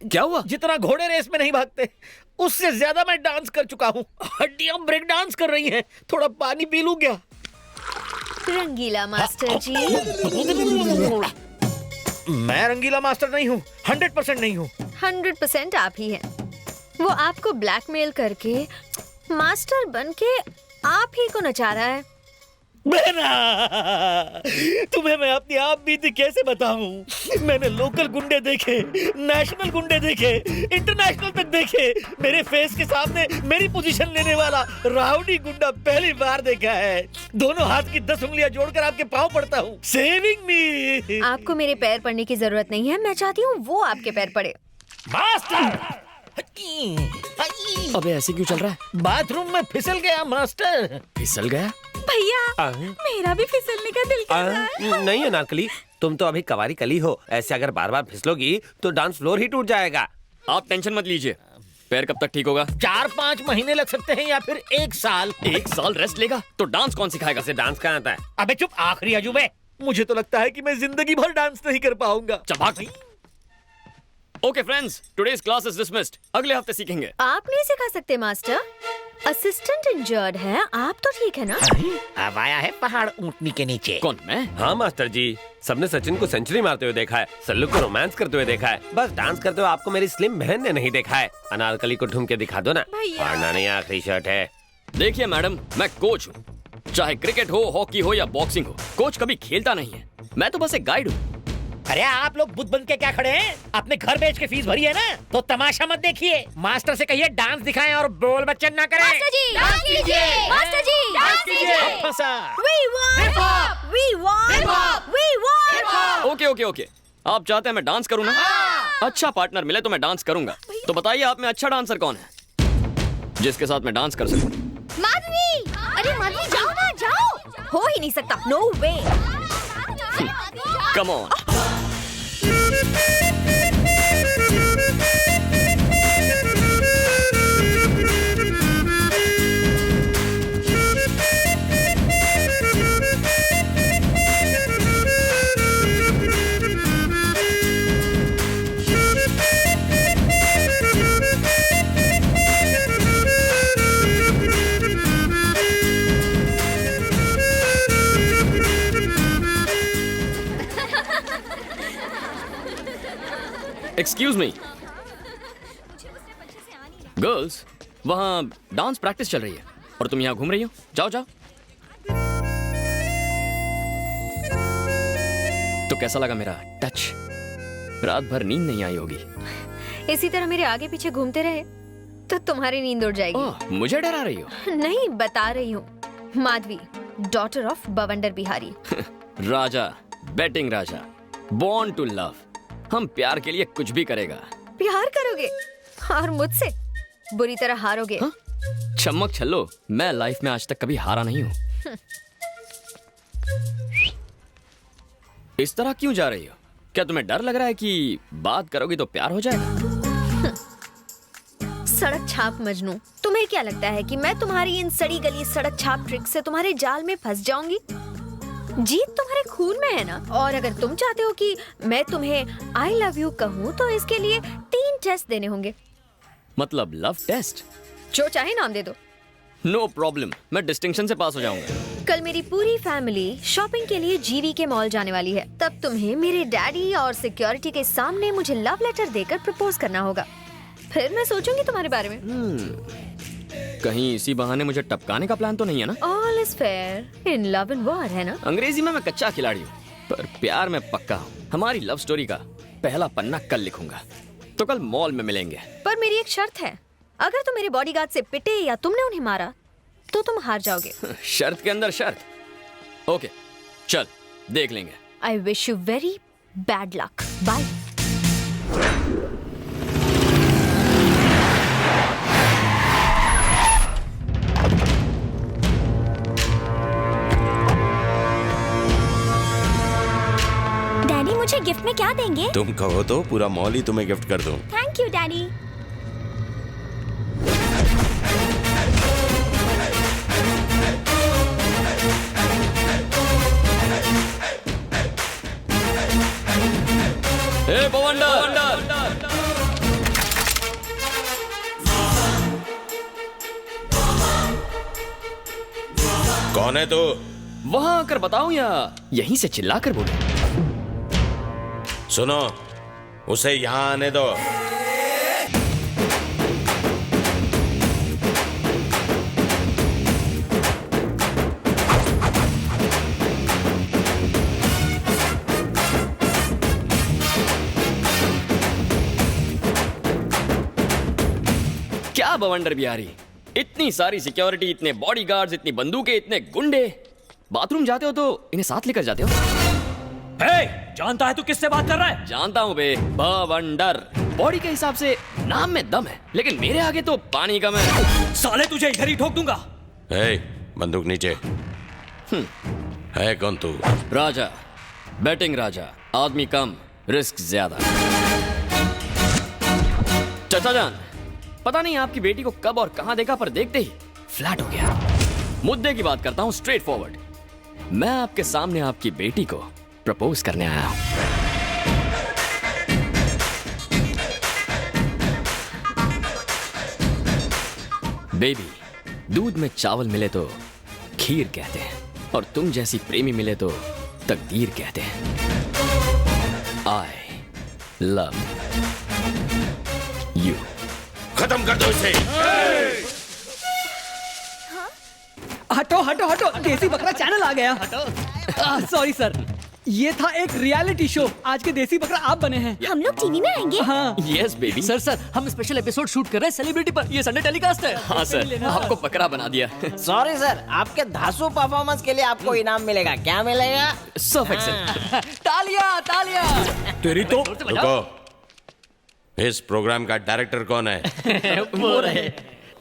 क्या हुआ? जितना घोड़े रेस में नहीं भागते, उससे ज्यादा मैं डांस कर चुका हूँ। हड्डियां ब्रेक डांस कर रही हैं। थोड़ा पानी पी लूं क्या? रंगीला मास्टर जी। मैं रंगीला मास्टर नहीं हूँ, 100% नहीं हूँ। 100% आप ही हैं। वो आपको ब्लैकमेल करके मास्टर बन के आप ही को नचा रहा है। बहना, तुम्हें मैं अपनी आप बीती कैसे बताऊं? मैंने लोकल गुंडे देखे, नेशनल गुंडे देखे, इंटरनेशनल तक देखे। मेरे फेस के सामने मेरी पोजीशन लेने वाला राउडी गुंडा पहली बार देखा है। दोनों हाथ की 10 उंगलियां जोड़कर आपके पाँव पड़ता हूँ। सेविंग मी। आपको मेरे पैर पड़ने की जरूरत नहीं है, मैं चाहती हूँ वो आपके पैर पड़े। मास्टर! अबे ऐसे क्यों चल रहा है? बाथरूम में फिसल गया मास्टर। फिसल गया? भैया मेरा भी फिसलने का दिल कर रहा है। नहीं अनारकली, तुम तो अभी कवारी कली हो। ऐसे अगर बार बार फिसलोगी तो डांस फ्लोर ही टूट जाएगा। आप टेंशन मत लीजिए। पैर कब तक ठीक होगा? 4-5 महीने लग सकते हैं या फिर 1 साल। 1 साल रेस्ट लेगा तो डांस कौन सिखाएगा? से डांस कहाँ आता है? अबे चुप, आखिरी अजूबे। मुझे तो लगता है कि मैं जिंदगी भर डांस नहीं कर पाऊंगा। चबाक। Okay friends, today's class is dismissed. अगले हफ्ते सीखेंगे। आप नहीं सिखा सकते मास्टर, असिस्टेंट इंजर्ड है, आप तो ठीक है ना? अब आया है पहाड़ ऊंटनी के नीचे। कौन, मैं? हाँ मास्टर जी, सबने सचिन को सेंचुरी मारते हुए देखा है, सल्लू को रोमांस करते हुए देखा है, बस डांस करते हुए आपको मेरी स्लिम बहन ने नहीं देखा है। अनारकली को ढूंढ के दिखा दो ना। पढ़ना नहीं, आखिरी शर्ट है। देखिए मैडम, मैं कोच हूँ। चाहे क्रिकेट हो, हॉकी हो या बॉक्सिंग हो, कोच कभी खेलता नहीं है। मैं तो बस एक गाइड हूँ। अरे आप लोग बुद्ध बन के क्या खड़े हैं? अपने घर बेच के फीस भरी है ना, तो तमाशा मत देखिए। मास्टर से कहिए डांस दिखाएं और बोल बच्चन ना करें। मास्टर जी डांस कीजिए, मास्टर जी डांस कीजिए। फंसा। We want. Okay okay okay, आप चाहते हैं मैं डांस करूँ ना? अच्छा पार्टनर मिले तो मैं डांस करूंगा। तो बताइए आप में अच्छा डांसर कौन है जिसके साथ मैं डांस कर सकूं? माधवी, अरे माधवी जाओ ना, जाओ। हो ही नहीं सकता, no way. Come on. Excuse me girls, वहाँ डांस प्रैक्टिस चल रही है और तुम यहाँ घूम रही हो। जाओ जाओ। तो कैसा लगा मेरा टच? रात भर नींद नहीं आई होगी। इसी तरह मेरे आगे पीछे घूमते रहे तो तुम्हारी नींद उड़ जाएगी। ओह, मुझे डरा रही हो? नहीं, बता रही हूँ। Madhavi, daughter of Bawandar Bihari. Raja, batting Raja, born to love. हम प्यार के लिए कुछ भी करेगा। प्यार करोगे और मुझसे बुरी तरह हारोगे। हाँ? चमक छल्लो, मैं लाइफ में आज तक कभी हारा नहीं हूँ। इस तरह क्यों जा रही हो? क्या तुम्हें डर लग रहा है कि बात करोगी तो प्यार हो जाएगा? सड़क छाप मजनू, तुम्हें क्या लगता है कि मैं तुम्हारी इन सड़ी गली सड़क छाप ट्रिक से तुम्हारे जाल में फंस जाऊंगी? जीत तुम्हारे खून में है ना। और अगर तुम चाहते हो कि मैं तुम्हें आई लव यू कहूँ तो इसके लिए 3 टेस्ट देने होंगे। मतलब लव टेस्ट? जो चाहे नाम दे दो। नो प्रॉब्लम, मैं डिस्टिंक्शन से पास हो जाऊंगा। कल मेरी पूरी फैमिली शॉपिंग के लिए जीवी के मॉल जाने वाली है। तब तुम्हें मेरे डैडी और सिक्योरिटी के सामने मुझे लव लेटर देकर प्रपोज करना होगा। फिर मैं सोचूंगी तुम्हारे बारे में। कहीं इसी बहाने मुझे टपकाने का प्लान तो नहीं है ना? All is fair in love and war, है ना? अंग्रेजी में मैं कच्चा खिलाड़ी हूँ, पर प्यार में पक्का हूँ। हमारी लव स्टोरी का पहला पन्ना कल लिखूंगा, तो कल मॉल में मिलेंगे। पर मेरी एक शर्त है, अगर तुम मेरे बॉडीगार्ड से पिटे या तुमने उन्हें मारा तो तुम हार जाओगे। शर्त के अंदर शर्त। ओके, चल देख लेंगे। I wish you very bad luck. Bye. Daddy मुझे गिफ्ट में क्या देंगे? तुम कहो तो पूरा मॉल ही तुम्हें गिफ्ट कर दूं। Thank you daddy. ए बवंडर, कौन है तू? वहां आकर बताऊं या यहीं से चिल्लाकर बोलूं? सुनो, उसे यहाँ आने दो। बवंडर बिहारी, इतनी सारी सिक्योरिटी, इतने बॉडीगार्ड्स, इतनी बंदूकें, इतने गुंडे। बाथरूम जाते हो तो इन्हें साथ लेकर जाते हो? जानता है तू किससे बात कर रहा है? जानता हूँ बे, बवंडर। बॉडी के हिसाब से नाम में दम है, लेकिन मेरे आगे तो पानी कम है। साले तुझे इधर ही ठोक दूंगा। बंदूक नीचे। है कौन तू? राजा, बैटिंग राजा, आदमी कम, रिस्क ज्यादा। चाचा जान, पता नहीं आपकी बेटी को कब और कहां देखा, पर देखते ही फ्लैट हो गया। मुद्दे की बात करता हूं, स्ट्रेट फॉरवर्ड। मैं आपके सामने आपकी बेटी को प्रपोज करने आया हूं। बेबी, दूध में चावल मिले तो खीर कहते हैं, और तुम जैसी प्रेमी मिले तो तकदीर कहते हैं। I love you. खत्म कर दो इसे। हटो हटो हटो, देसी बकरा चैनल आ गया। सॉरी सर, ये था एक रियलिटी शो। आज के देसी बकरा आप बने हैं। हम लोग टीवी में आएंगे? हाँ। Yes baby. सर हम स्पेशल एपिसोड शूट कर रहे हैं सेलिब्रिटी पर। ये संडे टेलीकास्ट है। हाँ सर, आपको बकरा बना दिया। सॉरी सर, आपके धांसू परफॉर्मेंस के लिए आपको इनाम मिलेगा। क्या मिलेगा? सब एक्सेल। तालियां तालियां। तेरी तो रुको, इस प्रोग्राम का डायरेक्टर कौन है? वो रहे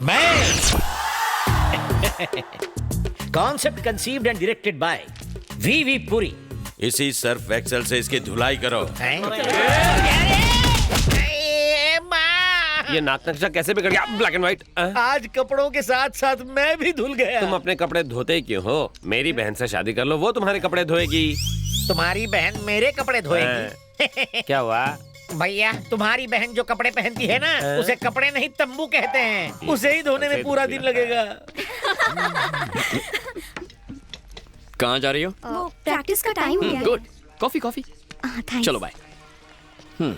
मैं। Concept conceived and directed by V Puri. इसी सर्फ एक्सेल से इसकी धुलाई करो। ये नाक नक्शा कैसे बिगड़ गया? Black and white. आज कपड़ों के साथ साथ मैं भी धुल गया। तुम अपने कपड़े धोते क्यों हो? मेरी बहन से शादी कर लो, वो तुम्हारे कपड़े धोएगी। तुम्हारी बहन मेरे कपड़े धोएगी? क्या हुआ भैया? तुम्हारी बहन जो कपड़े पहनती है ना, उसे कपड़े नहीं तंबू कहते हैं। उसे ही धोने में पूरा दिन लगेगा। कहाँ जा रही हो? प्रैक्टिस का टाइम हो गया। Good, coffee coffee. चलो बाय।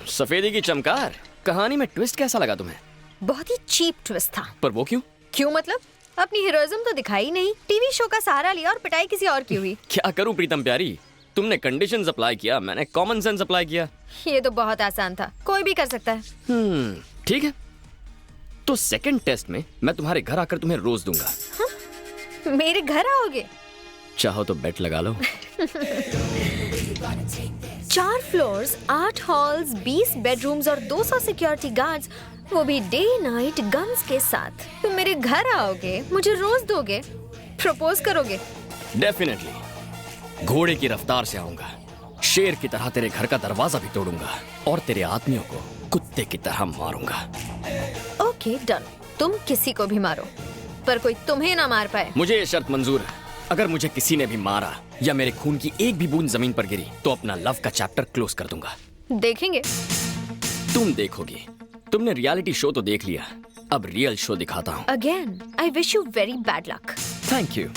सफेदी की चमकार, कहानी में ट्विस्ट कैसा लगा तुम्हें? बहुत ही चीप ट्विस्ट था। पर वो क्यों? क्यों मतलब? अपनी हीरोइज्म तो दिखाई नहीं, टीवी शो का सहारा लिया और पिटाई किसी और की हुई। क्या करूं प्रीतम प्यारी, तुमने कंडीशंस अप्लाई किया, मैंने कॉमन सेंस अप्लाई किया। ये तो बहुत आसान था, कोई भी कर सकता है। ठीक है, तो सेकंड टेस्ट में मैं तुम्हारे घर आकर तुम्हें रोज दूंगा। मेरे घर आओगे? चाहो तो बेट लगा लो। 4 फ्लोर्स, 8 हॉल्स, 20 बेडरूम्स और 200 सिक्योरिटी गार्ड्स, वो भी डे नाइट गन्स के साथ। तुम मेरे घर आओगे, मुझे रोज दोगे, प्रपोज करोगे? डेफिनेटली। घोड़े की रफ्तार से आऊंगा, शेर की तरह तेरे घर का दरवाजा भी तोड़ूंगा और तेरे आदमियों को कुत्ते की तरह मारूंगा। ओके डन, तुम किसी को भी मारो, पर कोई तुम्हें ना मार पाए। मुझे ये शर्त मंजूर है, अगर मुझे किसी ने भी मारा या मेरे खून की एक भी बूंद जमीन पर गिरी तो अपना लव का चैप्टर क्लोज कर दूंगा। देखेंगे। तुम देखोगी। तुमने रियलिटी शो तो देख लिया, अब रियल शो दिखाता हूँ। Again I wish you very bad luck. Thank you.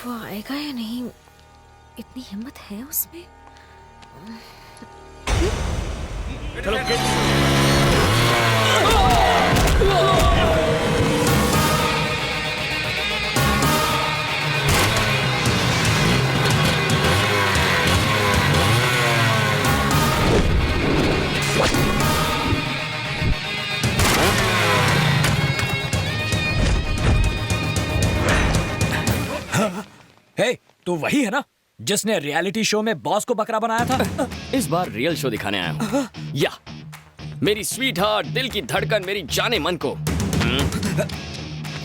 वो आएगा या नहीं? इतनी हिम्मत है उसमें? हे, तू वही है ना जिसने रियलिटी शो में बॉस को बकरा बनाया था? इस बार रियल शो दिखाने आया हूँ। या मेरी स्वीट हार्ट, दिल की धड़कन, मेरी जाने मन को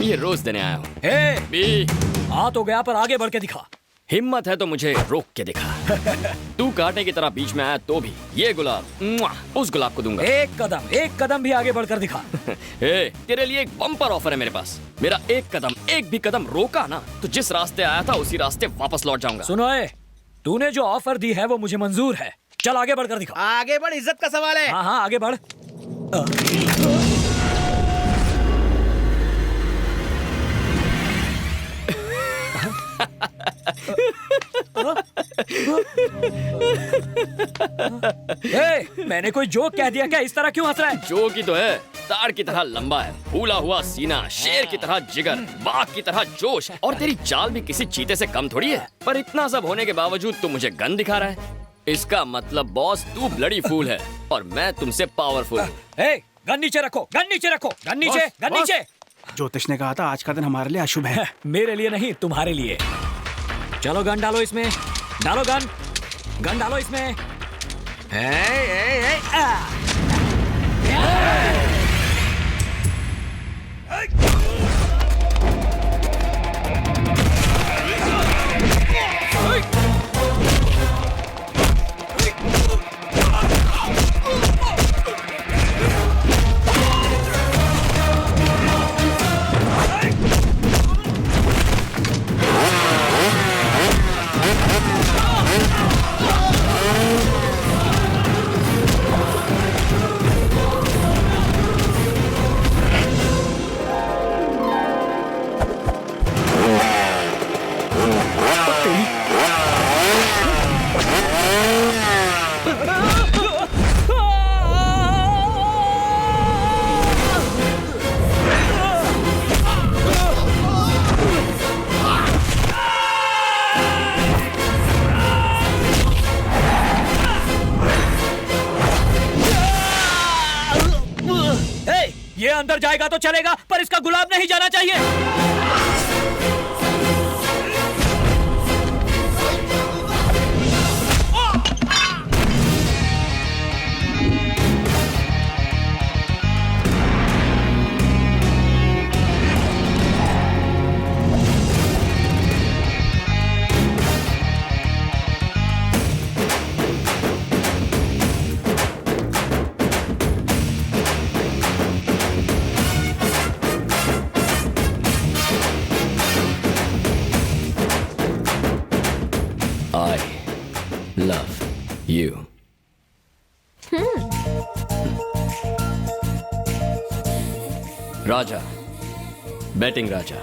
ये रोज देने आया हूँ। आ तो गया, पर आगे बढ़ के दिखा। हिम्मत है तो मुझे रोक के दिखा। तू कांटे की तरह बीच में आया तो भी ये गुलाब उस गुलाब को दूंगा। एक कदम भी आगे बढ़कर दिखा। तेरे लिए एक बम्पर ऑफर है मेरे पास। मेरा एक भी कदम रोका ना तो जिस रास्ते आया था उसी रास्ते वापस लौट जाऊंगा। सुनो, तूने जो ऑफर दी है वो मुझे मंजूर है। चल आगे बढ़कर दिखा। आगे बढ़, इज्जत का सवाल है। हाँ आगे बढ़। मैंने कोई जोक कह दिया क्या? इस तरह क्यों हंस रहा है? जोक ही तो है, तार की तरह लंबा है, फूला हुआ सीना, शेर की तरह जिगर, बाघ की तरह जोश, और तेरी चाल भी किसी चीते से कम थोड़ी है। पर इतना सब होने के बावजूद तू मुझे गन दिखा रहा है। इसका मतलब बॉस तू ब्लडी फूल है और मैं तुमसे पावरफुल हूँ। गन नीचे रखो, गन नीचे रखो, गन नीचे, गन नीचे। ज्योतिष ने कहा था आज का दिन हमारे लिए अशुभ है। मेरे लिए नहीं, तुम्हारे लिए। चलो गन डालो इसमें, डालो गन, गन डालो इसमें। ये अंदर जाएगा तो चलेगा, पर इसका गुलाब नहीं जाना चाहिए। Love you. Raja, batting Raja,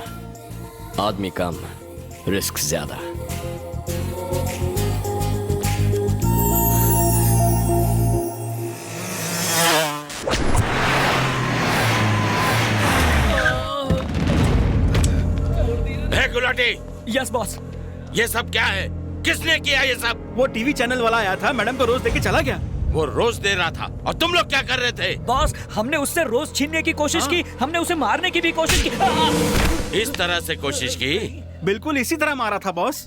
आदमी कम, रिस्क ज्यादा। गुलाटी। Yes boss. ये सब क्या है? किसने किया ये सब? वो टीवी चैनल वाला आया था, मैडम को रोज देके चला गया। वो रोज दे रहा था और तुम लोग क्या कर रहे थे? बॉस, हमने उससे रोज छीनने की कोशिश की, हमने उसे मारने की भी कोशिश की। इस तरह से कोशिश की? बिल्कुल इसी तरह मारा था boss.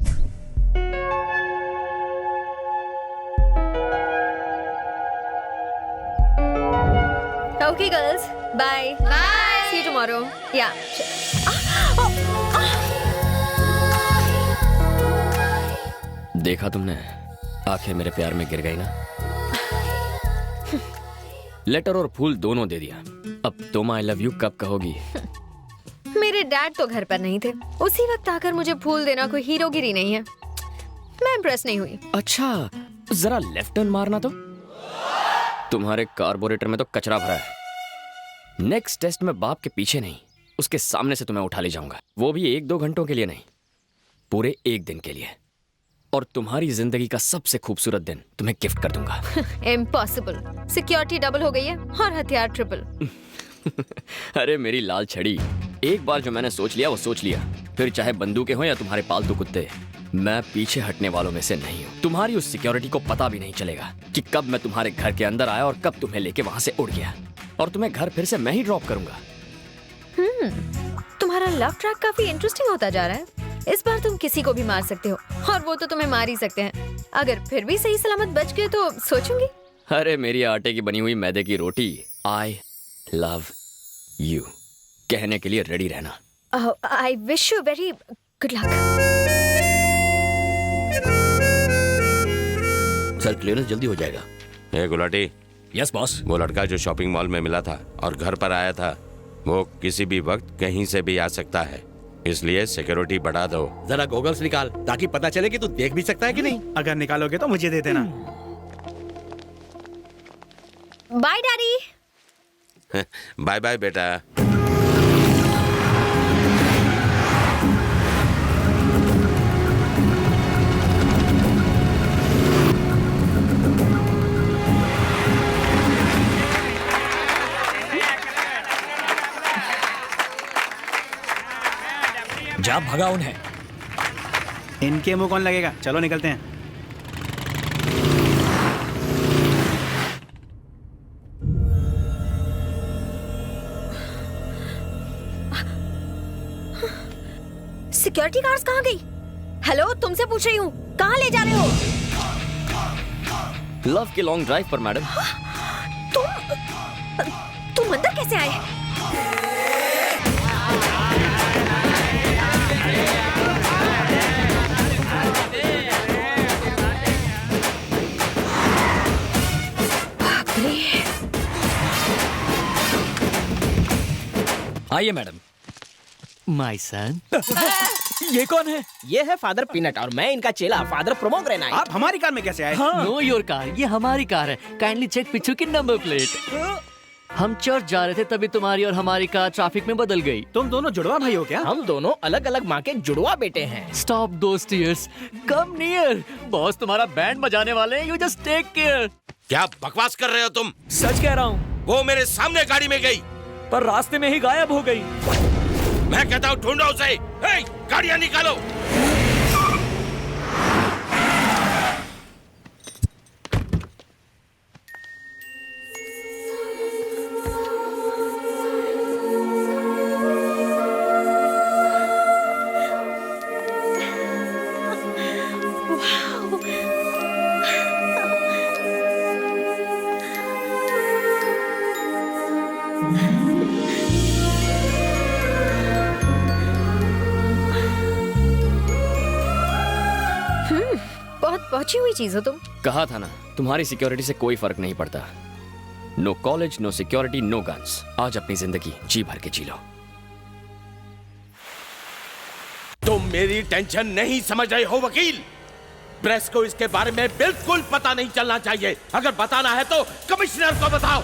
Okay girls, bye. Bye. See you tomorrow. Yeah. देखा तुमने, आंखें मेरे प्यार में गिर गई ना। लेटर और फूल दोनों दे दिया, अब तुम आई लव यू कब कहोगी? मेरे डैड तो घर पर नहीं थे, उसी वक्त आकर मुझे फूल देना कोई हीरोगिरी नहीं है। मैं इम्प्रेस नहीं हुई। अच्छा, जरा लेफ्ट टर्न मारना तो। तुम्हारे कार्बोरेटर में तो कचरा भरा है। नेक्स्ट टेस्ट में बाप के पीछे नहीं, उसके सामने से तुम्हें उठा ले जाऊंगा, वो भी 1-2 घंटों के लिए नहीं, पूरे 1 दिन के लिए। और तुम्हारी जिंदगी का सबसे खूबसूरत दिन तुम्हें गिफ्ट कर दूंगा। इम्पॉसिबल। सिक्योरिटी डबल हो गई है और हथियार ट्रिपल। अरे मेरी लाल छड़ी, एक बार जो मैंने सोच लिया वो सोच लिया, फिर चाहे बंदूकें हो या तुम्हारे पालतू कुत्ते, मैं पीछे हटने वालों में से नहीं हूँ। तुम्हारी उस सिक्योरिटी को पता भी नहीं चलेगा कि कब मैं तुम्हारे घर के अंदर आया और कब तुम्हें लेके वहां से उड़ गया, और तुम्हें घर फिर से मैं ही ड्रॉप करूंगा। तुम्हारा लव ट्रैक काफी इंटरेस्टिंग होता जा रहा है। इस बार तुम किसी को भी मार सकते हो, और वो तो तुम्हें मार ही सकते हैं। अगर फिर भी सही सलामत बच गए तो सोचूंगी। अरे मेरी आटे की बनी हुई मैदे की रोटी, आई लव यू कहने के लिए रेडी रहना। I wish you very good luck. Sir, clearance जल्दी हो जाएगा। ए गुलाटी। Yes boss. वो लड़का जो शॉपिंग मॉल में मिला था और घर पर आया था, वो किसी भी वक्त कहीं से भी आ सकता है, इसलिए सिक्योरिटी बढ़ा दो। जरा गॉगल्स निकाल ताकि पता चले कि तू देख भी सकता है कि नहीं। अगर निकालोगे तो मुझे दे देना। Bye daddy. बाय बाय बेटा। जा भगा उन्हें। इनके मुंह कौन लगेगा? चलो निकलते हैं। सिक्योरिटी गार्ड्स कहाँ गई? हेलो, तुमसे पूछ रही हूँ, कहाँ ले जा रहे हो? लव के लॉन्ग ड्राइव पर मैडम। तुम अंदर कैसे आए? आइए मैडम। My son. ये कौन है? ये है फादर पीनट और मैं इनका चेला फादर प्रोमोग्रेनाइट। आप हमारी कार में कैसे आए? नो योर कार, ये हमारी कार है। काइंडली चेक पीछे की नंबर प्लेट। हम चर्च जा रहे थे तभी तुम्हारी और हमारी कार ट्रैफिक में बदल गई। तुम दोनों जुड़वा भाई हो क्या? हम दोनों अलग अलग माँ के जुड़वा बेटे हैं। स्टॉप दोस्त टीयर्स, कम नियर। बॉस तुम्हारा बैंड बजाने वाले हैं, यू जस्ट टेक केयर। क्या बकवास कर रहे हो तुम? सच कह रहा हूँ। वो मेरे सामने गाड़ी में गई पर रास्ते में ही गायब हो गई। मैं कहता हूँ ढूंढो उसे। हे, गाड़ियाँ निकालो। पहुंची हुई चीज हो तुम। कहा था ना, तुम्हारी सिक्योरिटी से कोई फर्क नहीं पड़ता। No college, no security, no guns. आज अपनी जिंदगी जी भर के जी लो। तुम मेरी टेंशन नहीं समझ रहे हो वकील। प्रेस को इसके बारे में बिल्कुल पता नहीं चलना चाहिए। अगर बताना है तो कमिश्नर को बताओ।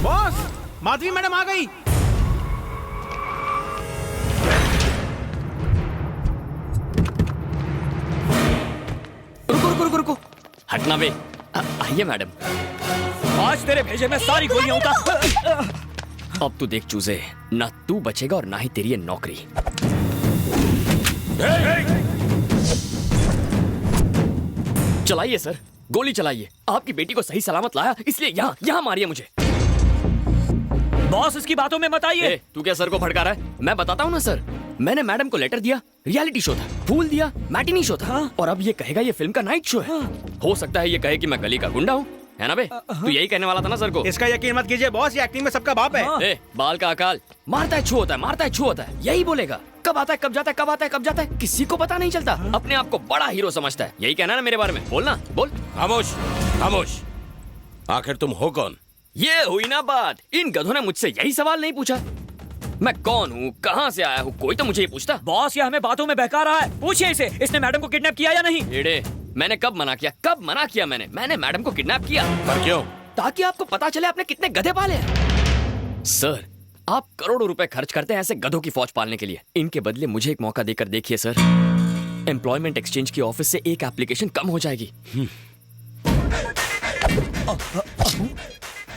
बॉस, माधवी मैडम आ गई। रुको। हटना बे। आइए मैडम। आज तेरे भेजे में सारी गोलियां उतार। अब तू देख चूजे, ना तू बचेगा और ना ही तेरी ये नौकरी। चलाइए सर, गोली चलाइए। आपकी बेटी को सही सलामत लाया, इसलिए यहाँ मारिए मुझे। बॉस, इसकी बातों में मत आइए। तू क्या सर को भड़का रहा है? मैं बताता हूँ ना सर, मैंने मैडम को लेटर दिया, रियलिटी शो था, फूल दिया, मैटिनी शो था, और अब ये कहेगा ये फिल्म का नाइट शो है। हो सकता है ये कहे कि मैं गली का गुंडा हूँ, है ना बे? तू यही कहने वाला था ना सर को? इसका यकीन मत कीजिए बॉस, ये एक्टिंग में सबका बाप है। बाल का अकाल, मारता है छू होता है, मारता है छू होता है, यही बोलेगा। कब आता है कब जाता है, कब आता है कब जाता है, किसी को पता नहीं चलता। अपने आप को बड़ा हीरो समझता है। यही कहना ना मेरे बारे में? बोलना, बोल। खामोश खामोश। आखिर तुम हो कौन? ये हुई ना बात। इन गधों ने मुझसे यही सवाल नहीं पूछा। मैं कौन हूँ, कहाँ से आया हूँ, कोई तो मुझे ये पूछता। बॉस, ये हमें बातों में बहका रहा है। पूछिए इसे, इसने मैडम को किडनैप किया या नहीं? एड़े, मैंने कब मना किया? कब मना किया मैंने मैडम को किडनैप किया। पर क्यों? ताकि आपको पता चले आपने कितने गधे पाले हैं। सर, आप करोड़ों रुपए खर्च करते हैं ऐसे गधों की फौज पालने के लिए। इनके बदले मुझे एक मौका देकर देखिए सर। एम्प्लॉयमेंट एक्सचेंज की ऑफिस से एक एप्लीकेशन कम हो जाएगी।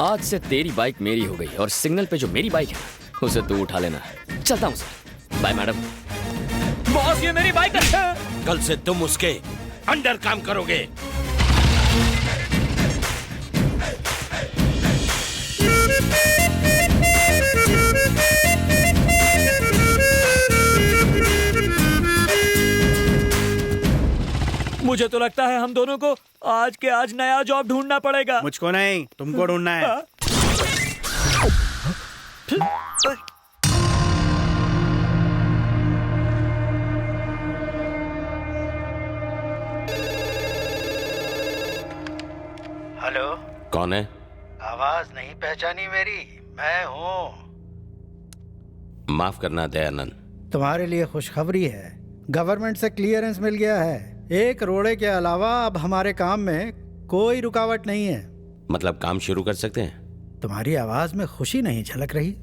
आज से तेरी बाइक मेरी हो गई और सिग्नल पे जो मेरी बाइक है उसे तू उठा लेना। चलता हूँ सर, बाय मैडम। बॉस, ये मेरी बाइक है। कल से तुम उसके अंडर काम करोगे। मुझे तो लगता है हम दोनों को आज के आज नया जॉब ढूंढना पड़ेगा। मुझको नहीं, तुमको ढूंढना है। हेलो, कौन है? आवाज नहीं पहचानी मेरी? मैं हूँ। माफ करना दयानंद। तुम्हारे लिए खुशखबरी है, गवर्नमेंट से क्लियरेंस मिल गया है। एक रोड़े के अलावा अब हमारे काम में कोई रुकावट नहीं है। मतलब काम शुरू कर सकते हैं? तुम्हारी आवाज में खुशी नहीं झलक रही।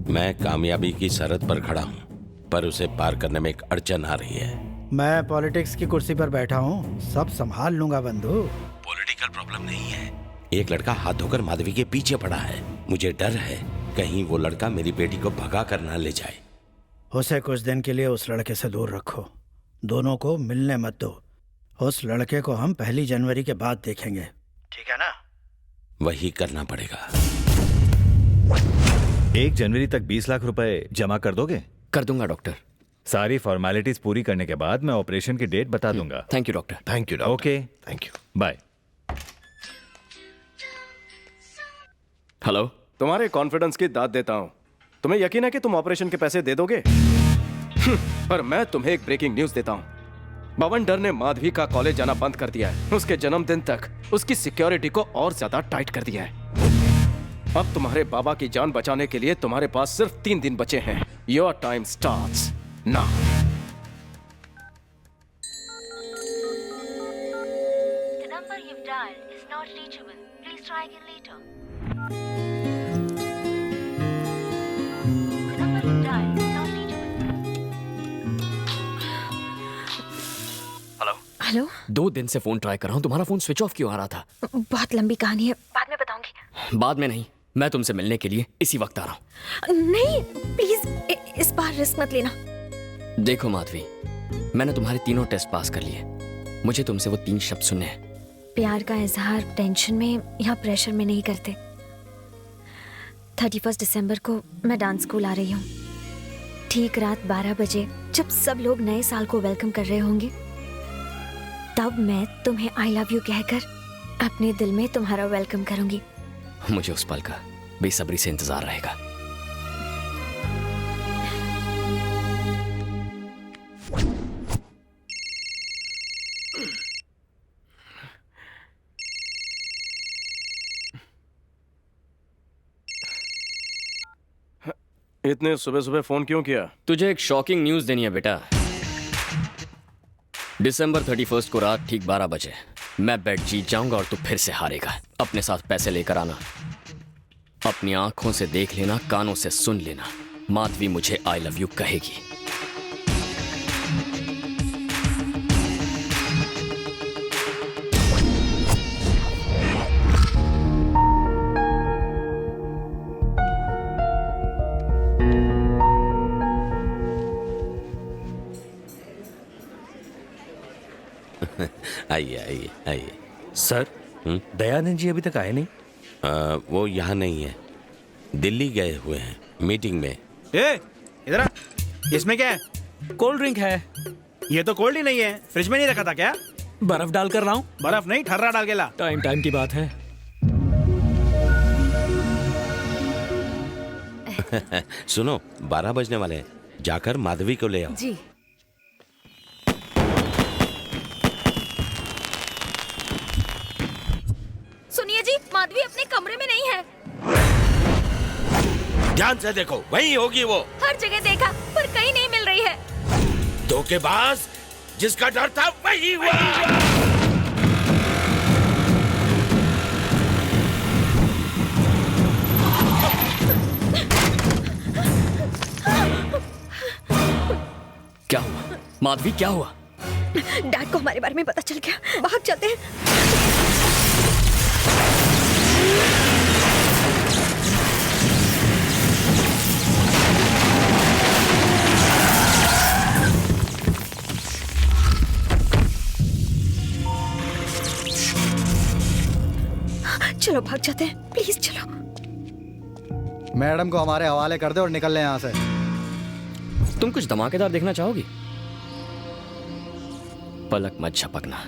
मैं कामयाबी की सरहद पर खड़ा हूँ, पर उसे पार करने में एक अड़चन आ रही है। मैं पॉलिटिक्स की कुर्सी पर बैठा हूँ, सब संभाल लूंगा बंधु। पॉलिटिकल प्रॉब्लम नहीं है। एक लड़का हाथ धोकर माधवी के पीछे पड़ा है। मुझे डर है कहीं वो लड़का मेरी बेटी को भगा कर ना ले जाए। उसे कुछ दिन के लिए उस लड़के से दूर रखो, दोनों को मिलने मत दो। उस लड़के को हम 1 जनवरी के बाद देखेंगे, ठीक है ना? वही करना पड़ेगा। 1 जनवरी तक 20 लाख रुपए जमा कर दोगे? कर दूंगा डॉक्टर। सारी फॉर्मेलिटीज पूरी करने के बाद मैं ऑपरेशन की डेट बता दूंगा। Thank you doctor. Thank you doctor. Okay, thank you, bye. Hello. तुम्हारे कॉन्फिडेंस की दाद देता हूँ। तुम्हें यकीन है कि तुम ऑपरेशन के पैसे दे दोगे? पर मैं तुम्हें एक ब्रेकिंग न्यूज देता हूँ। बवंडर ने माधवी का कॉलेज जाना बंद कर दिया है। उसके जन्मदिन तक उसकी सिक्योरिटी को और ज्यादा टाइट कर दिया है। अब तुम्हारे बाबा की जान बचाने के लिए तुम्हारे पास सिर्फ 3 दिन बचे हैं। Your time starts now. The number you've dialed is not reachable. Please try again later. The number you've dialed is not reachable. Hello. Hello. 2 दिन से फोन ट्राई कर रहा हूँ, तुम्हारा फोन स्विच ऑफ क्यों आ रहा था? बहुत लंबी कहानी है, बाद में बताऊंगी। बाद में नहीं, मैं तुमसे मिलने के लिए इसी वक्त आ रहा हूँ। नहीं प्लीज, इस बार रिस्क मत लेना। देखो माधवी, मैंने तुम्हारे 3 टेस्ट पास कर लिए। मुझे तुमसे वो 3 शब्द सुनने हैं। प्यार का इजहार टेंशन में या प्रेशर में नहीं करते। 31 दिसंबर को मैं डांस स्कूल आ रही हूँ। ठीक रात 12 बजे जब सब लोग नए साल को वेलकम कर रहे होंगे, तब मैं तुम्हें आई लव यू कहकर अपने दिल में तुम्हारा वेलकम करूंगी। मुझे उस पल का बेसब्री से इंतजार रहेगा। इतने सुबह सुबह फोन क्यों किया? तुझे एक शॉकिंग न्यूज देनी है बेटा। दिसंबर 31 को रात ठीक 12 बजे मैं बेट जीत जाऊंगा और तू फिर से हारेगा। अपने साथ पैसे लेकर आना। अपनी आंखों से देख लेना, कानों से सुन लेना, माधवी मुझे आई लव यू कहेगी। आइए आइए आइए। सर, दयानंद जी अभी तक आए नहीं? वो यहाँ नहीं है, दिल्ली गए हुए हैं मीटिंग में। इधर आ। इसमें क्या है? कोल्ड ड्रिंक है। ये तो कोल्ड ही नहीं है, फ्रिज में नहीं रखा था क्या? बर्फ डाल कर रहा हूँ। बर्फ नहीं, ठर्रा डाल के ला। टाइम की बात है। सुनो, 12 बजने वाले हैं, जाकर माधवी को ले आओ। जी। सुनिए जी, माधवी अपने कमरे में नहीं है। ध्यान से देखो, वहीं होगी वो। हर जगह देखा पर कहीं नहीं मिल रही है। धोखेबाज, जिसका डर था वही हुआ। क्या हुआ माधवी, क्या हुआ? डैड को हमारे बारे में पता चल गया, भाग जाते हैं। चलो भाग जाते हैं, प्लीज चलो। मैडम को हमारे हवाले कर दे और निकल ले यहाँ से। तुम कुछ धमाकेदार देखना चाहोगी? पलक मत झपकना।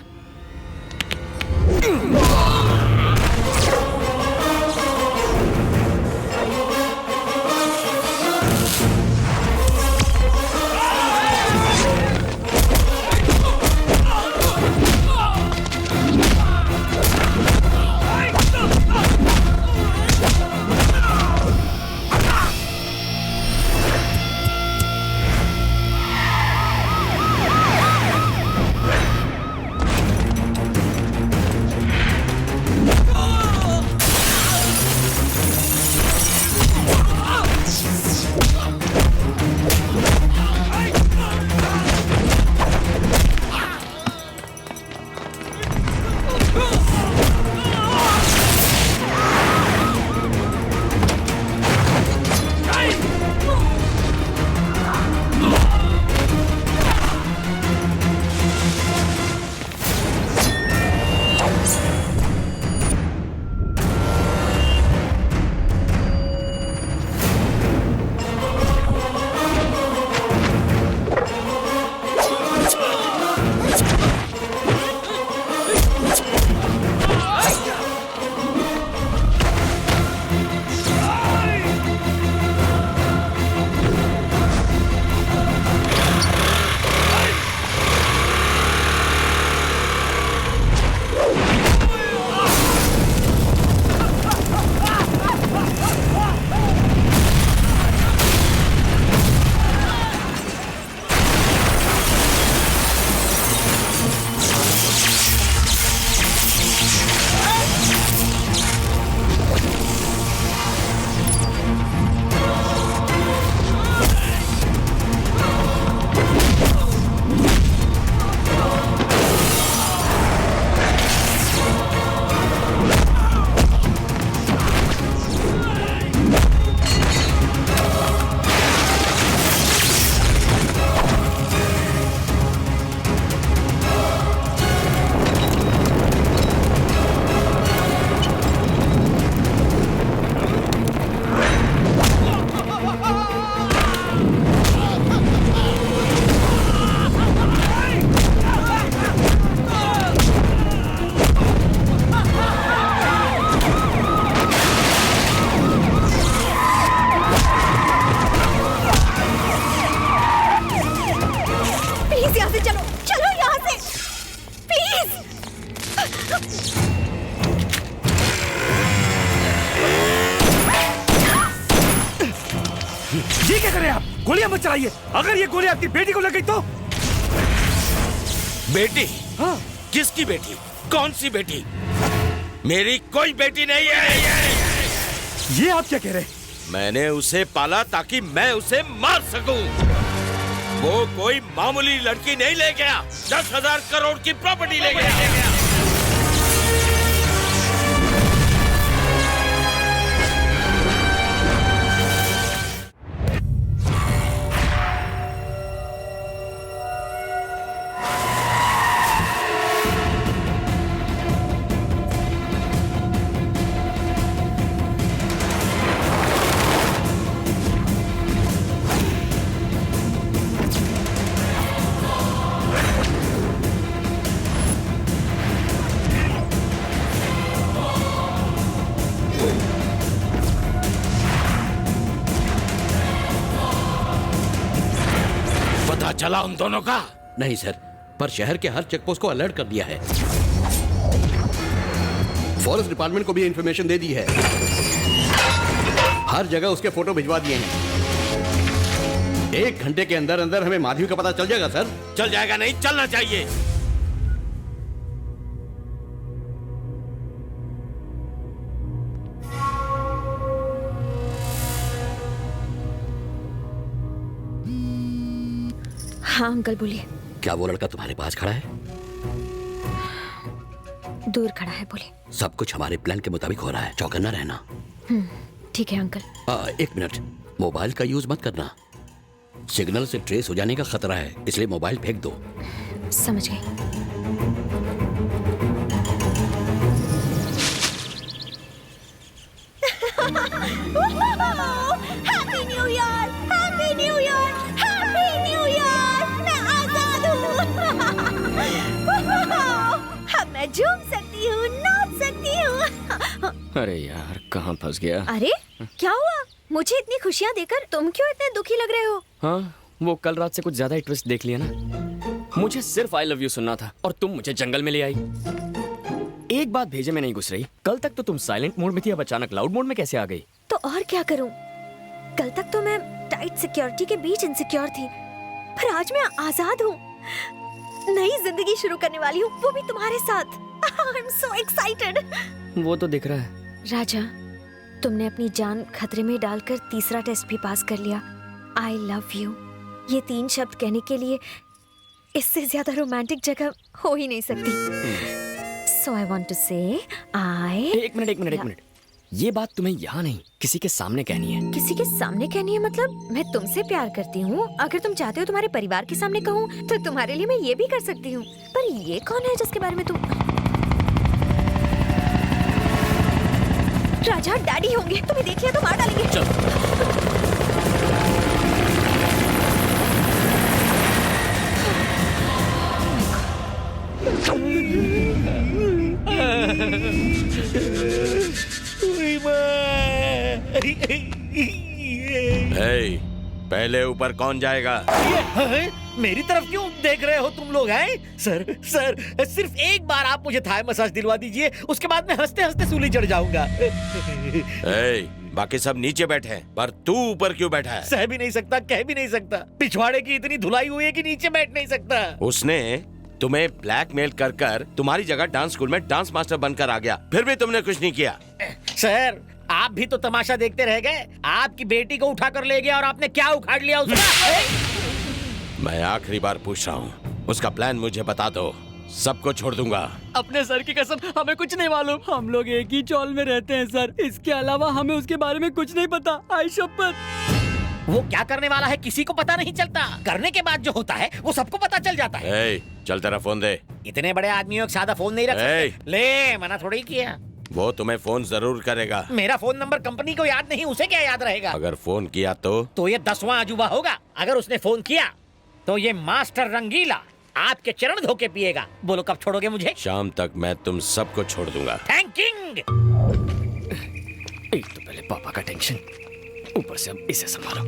आप? गोलियां मत चलाइए। अगर ये गोली आपकी बेटी को लग गई तो? बेटी? हाँ। किसकी बेटी? कौन सी बेटी? मेरी कोई बेटी नहीं है। ये आप क्या कह रहे हैं? मैंने उसे पाला ताकि मैं उसे मार सकूं। वो कोई मामूली लड़की नहीं ले गया, 10,000 करोड़ की प्रॉपर्टी ले गया। चला उन दोनों का? नहीं सर, पर शहर के हर चेकपोस्ट को अलर्ट कर दिया है। फॉरेस्ट डिपार्टमेंट को भी इंफॉर्मेशन दे दी है। हर जगह उसके फोटो भिजवा दिए हैं। 1 घंटे के अंदर अंदर हमें माधवी का पता चल जाएगा सर। चल जाएगा नहीं, चलना चाहिए। हाँ अंकल बोलिए। क्या वो लड़का तुम्हारे पास खड़ा है? दूर खड़ा है, बोलिए। सब कुछ हमारे प्लान के मुताबिक हो रहा है, चौकन्ना रहना। ठीक है अंकल। 1 मिनट, मोबाइल का यूज मत करना। सिग्नल से ट्रेस हो जाने का खतरा है, इसलिए मोबाइल फेंक दो। समझ गई। Happy new year, happy new year, happy new year. मैं आजाद हूँ। अब मैं झूम सकती हूँ, नाच सकती हूँ। अरे यार, कहाँ फंस गया? अरे क्या हुआ? मुझे इतनी खुशियाँ देकर तुम क्यों इतने दुखी लग रहे हो? हाँ, वो कल रात से कुछ ज्यादा ही ट्विस्ट देख लिया ना। मुझे सिर्फ आई लव यू सुनना था और तुम मुझे जंगल में ले आई। एक बात भेजे में नहीं घुस रही। कल तक तो तुम साइलेंट मोड में थी, अब अचानक लाउड मोड में कैसे आ गई? तो और क्या करूं? कल तक तो मैं टाइट सिक्योरिटी के बीच इनसिक्योर थी, पर आज मैं आजाद हूँ। नई जिंदगी शुरू करने वाली हूँ, वो भी तुम्हारे साथ। I'm so excited। वो तो दिख रहा है। राजा, तुमने अपनी जान खतरे में डालकर तीसरा टेस्ट भी पास कर लिया। I love you। ये 3 शब्द कहने के लिए इससे ज्यादा रोमांटिक जगह हो ही नहीं सकती। So I want to say एक मिनट। ये बात तुम्हें यहाँ नहीं, किसी के सामने कहनी है। किसी के सामने कहनी है मतलब? मैं तुमसे प्यार करती हूँ। अगर तुम चाहते हो तुम्हारे परिवार के सामने कहूँ तो तुम्हारे लिए मैं ये भी कर सकती हूँ। पर ये कौन है जिसके बारे में तुम? राजा, डैडी होंगे। तुम्हें देख लिया तो मार डालेंगे। हे, पहले ऊपर कौन जाएगा? मेरी तरफ क्यों देख रहे हो तुम लोग? हैं सर, सिर्फ एक बार आप मुझे थाई मसाज दिलवा दीजिए, उसके बाद मैं हंसते हंसते सूली चढ़ जाऊंगा। बाकी सब नीचे बैठे हैं, पर तू ऊपर क्यों बैठा है? सह भी नहीं सकता, कह भी नहीं सकता। पिछवाड़े की इतनी धुलाई हुई है कि नीचे बैठ नहीं सकता। उसने तुम्हें ब्लैकमेल कर कर तुम्हारी जगह डांस स्कूल में डांस मास्टर बनकर आ गया, फिर भी तुमने कुछ नहीं किया। सर, आप भी तो तमाशा देखते रह गए। आपकी बेटी को उठाकर ले गया और आपने क्या उखाड़ लिया उसका? मैं आखिरी बार पूछ रहा हूँ, उसका प्लान मुझे बता दो, सबको छोड़ दूंगा। अपने सर की कसम, हमें कुछ नहीं मालूम। हम लोग एक ही चौल में रहते हैं सर, इसके अलावा हमें उसके बारे में कुछ नहीं पता। आई शपथ। वो क्या करने वाला है किसी को पता नहीं चलता, करने के बाद जो होता है वो सबको पता चल जाता है। चल तेरा फोन दे। इतने बड़े आदमियों का सादा फोन नहीं रख सकते। ले, मना थोड़ी किया। वो तुम्हें फोन जरूर करेगा। मेरा फोन नंबर कंपनी को याद नहीं, उसे क्या याद रहेगा? अगर फोन किया तो ये 10वां अजूबा होगा। अगर उसने फोन किया तो ये मास्टर रंगीला आपके चरण धो के पिएगा। बोलो कब छोड़ोगे मुझे? शाम तक मैं तुम सबको छोड़ दूंगा। थैंकिंग। एक तो पहले पापा का टेंशन, ऊपर से अब इसे संभालो।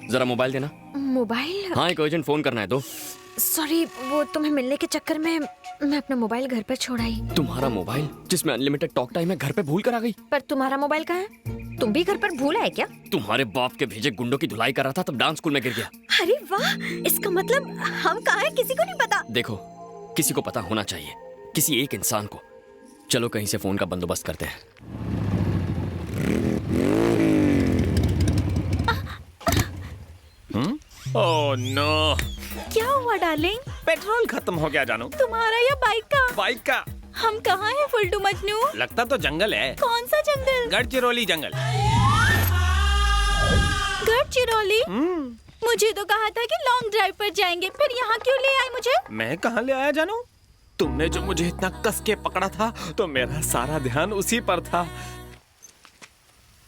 जरा मोबाइल देना। मोबाइल? हाँ, एक अर्जेंट फोन करना है तो। सॉरी, वो तुम्हें मिलने के चक्कर में मैं अपना मोबाइल घर पर छोड़ आई। तुम्हारा मोबाइल जिसमें अनलिमिटेड टॉक टाइम है घर पे भूल कर आ गई। पर तुम्हारा मोबाइल कहाँ है? तुम भी घर पर भूला है क्या? तुम्हारे बाप के भेजे गुंडों की धुलाई कर रहा था तब डांस स्कूल में गिर गया। अरे वाह, इसका मतलब हम कहाँ हैं किसी को नहीं पता। देखो, किसी को पता होना चाहिए, किसी एक इंसान को। चलो कहीं से फोन का बंदोबस्त करते हैं। ओह नो, क्या हुआ डार्लिंग? पेट्रोल खत्म हो गया जानू। तुम्हारा या बाइक का? बाइक का। हम कहाँ हैं फुल्टू मजनू? लगता तो जंगल है। कौन सा जंगल? गढ़चिरौली जंगल। गढ़चिरौली? मुझे तो कहा था कि लॉन्ग ड्राइव पर जाएंगे, फिर यहाँ क्यों ले आए मुझे? मैं कहाँ ले आया जानू? तुमने जो मुझे इतना कस के पकड़ा था तो मेरा सारा ध्यान उसी पर था।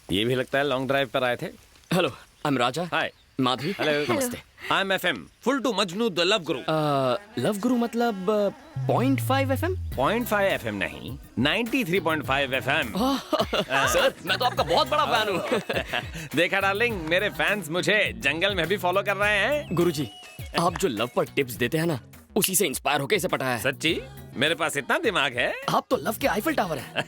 ये भी लगता है लॉन्ग ड्राइव पर आए थे। Hello, I am Raja. Hi Madhavi. Hello, नमस्ते। आई एम FM फुल्टू Majnu the love guru. Love guru मतलब 0.5 FM? 0.5 FM नहीं, 93.5 FM। सर, मैं तो आपका बहुत बड़ा फैन हूँ। देखा डार्लिंग, मेरे फैंस मुझे जंगल में भी फॉलो कर रहे हैं। गुरुजी, आप जो लव पर टिप्स देते हैं ना, उसी से इंस्पायर होके इसे पटाया है। सच्ची? मेरे पास इतना दिमाग है? आप तो लव के आईफल टावर हैं।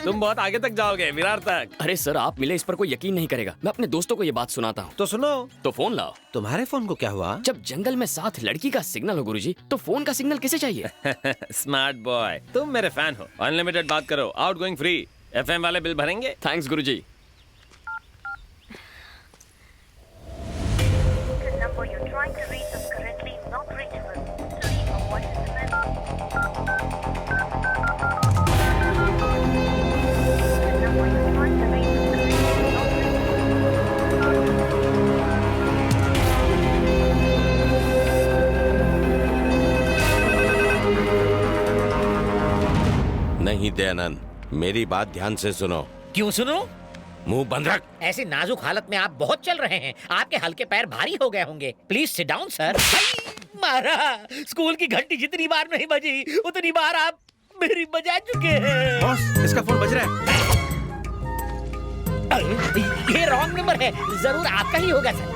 तुम बहुत आगे तक जाओगे, विरार तक। अरे सर, आप मिले इस पर कोई यकीन नहीं करेगा। मैं अपने दोस्तों को ये बात सुनाता हूँ। तो सुनो। तो फोन लाओ। तुम्हारे फोन को क्या हुआ? जब जंगल में साथ लड़की का सिग्नल हो गुरुजी, तो फोन का सिग्नल किसे चाहिए? स्मार्ट बॉय, तुम मेरे फैन हो। अनलिमिटेड बात करो, आउटगोइंग फ्री। FM वाले बिल भरेंगे? थैंक्स गुरुजी। नहीं दयानंद, मेरी बात ध्यान से सुनो। क्यों सुनो? मुंह बंद रख। ऐसी नाजुक हालत में आप बहुत चल रहे हैं, आपके हल्के पैर भारी हो गए होंगे। Please sit down sir. मारा, स्कूल की घंटी जितनी बार नहीं बजी उतनी बार आप मेरी बजा चुके हैं। बॉस, इसका फोन बज रहा है। ये रॉन्ग नंबर है, जरूर आपका ही होगा सर।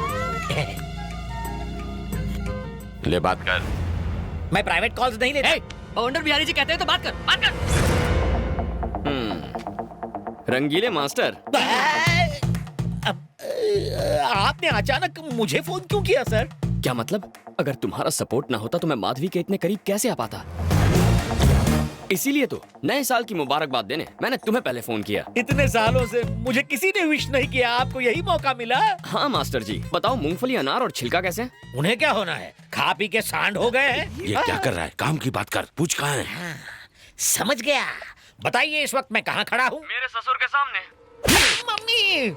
ले बात कर। मैं प्राइवेट कॉल्स नहीं लेता। बाउंडर बिहारी जी कहते हैं तो बात कर, बात कर। रंगीले मास्टर, आपने अचानक मुझे फोन क्यों किया सर? क्या मतलब? अगर तुम्हारा सपोर्ट ना होता तो मैं माधवी के इतने करीब कैसे आ पाता? इसीलिए तो नए साल की मुबारकबाद देने मैंने तुम्हें पहले फोन किया। इतने सालों से मुझे किसी ने विश नहीं किया, आपको यही मौका मिला। हाँ मास्टर जी, बताओ मूंगफली, अनार और छिलका कैसे हैं? उन्हें क्या होना है, खा पी के सांड हो गए हैं। ये क्या कर रहा है? काम की बात कर, पूछ कहाँ है? समझ गया। बताइए इस वक्त मैं कहाँ खड़ा हूँ? मेरे ससुर के सामने। मम्मी।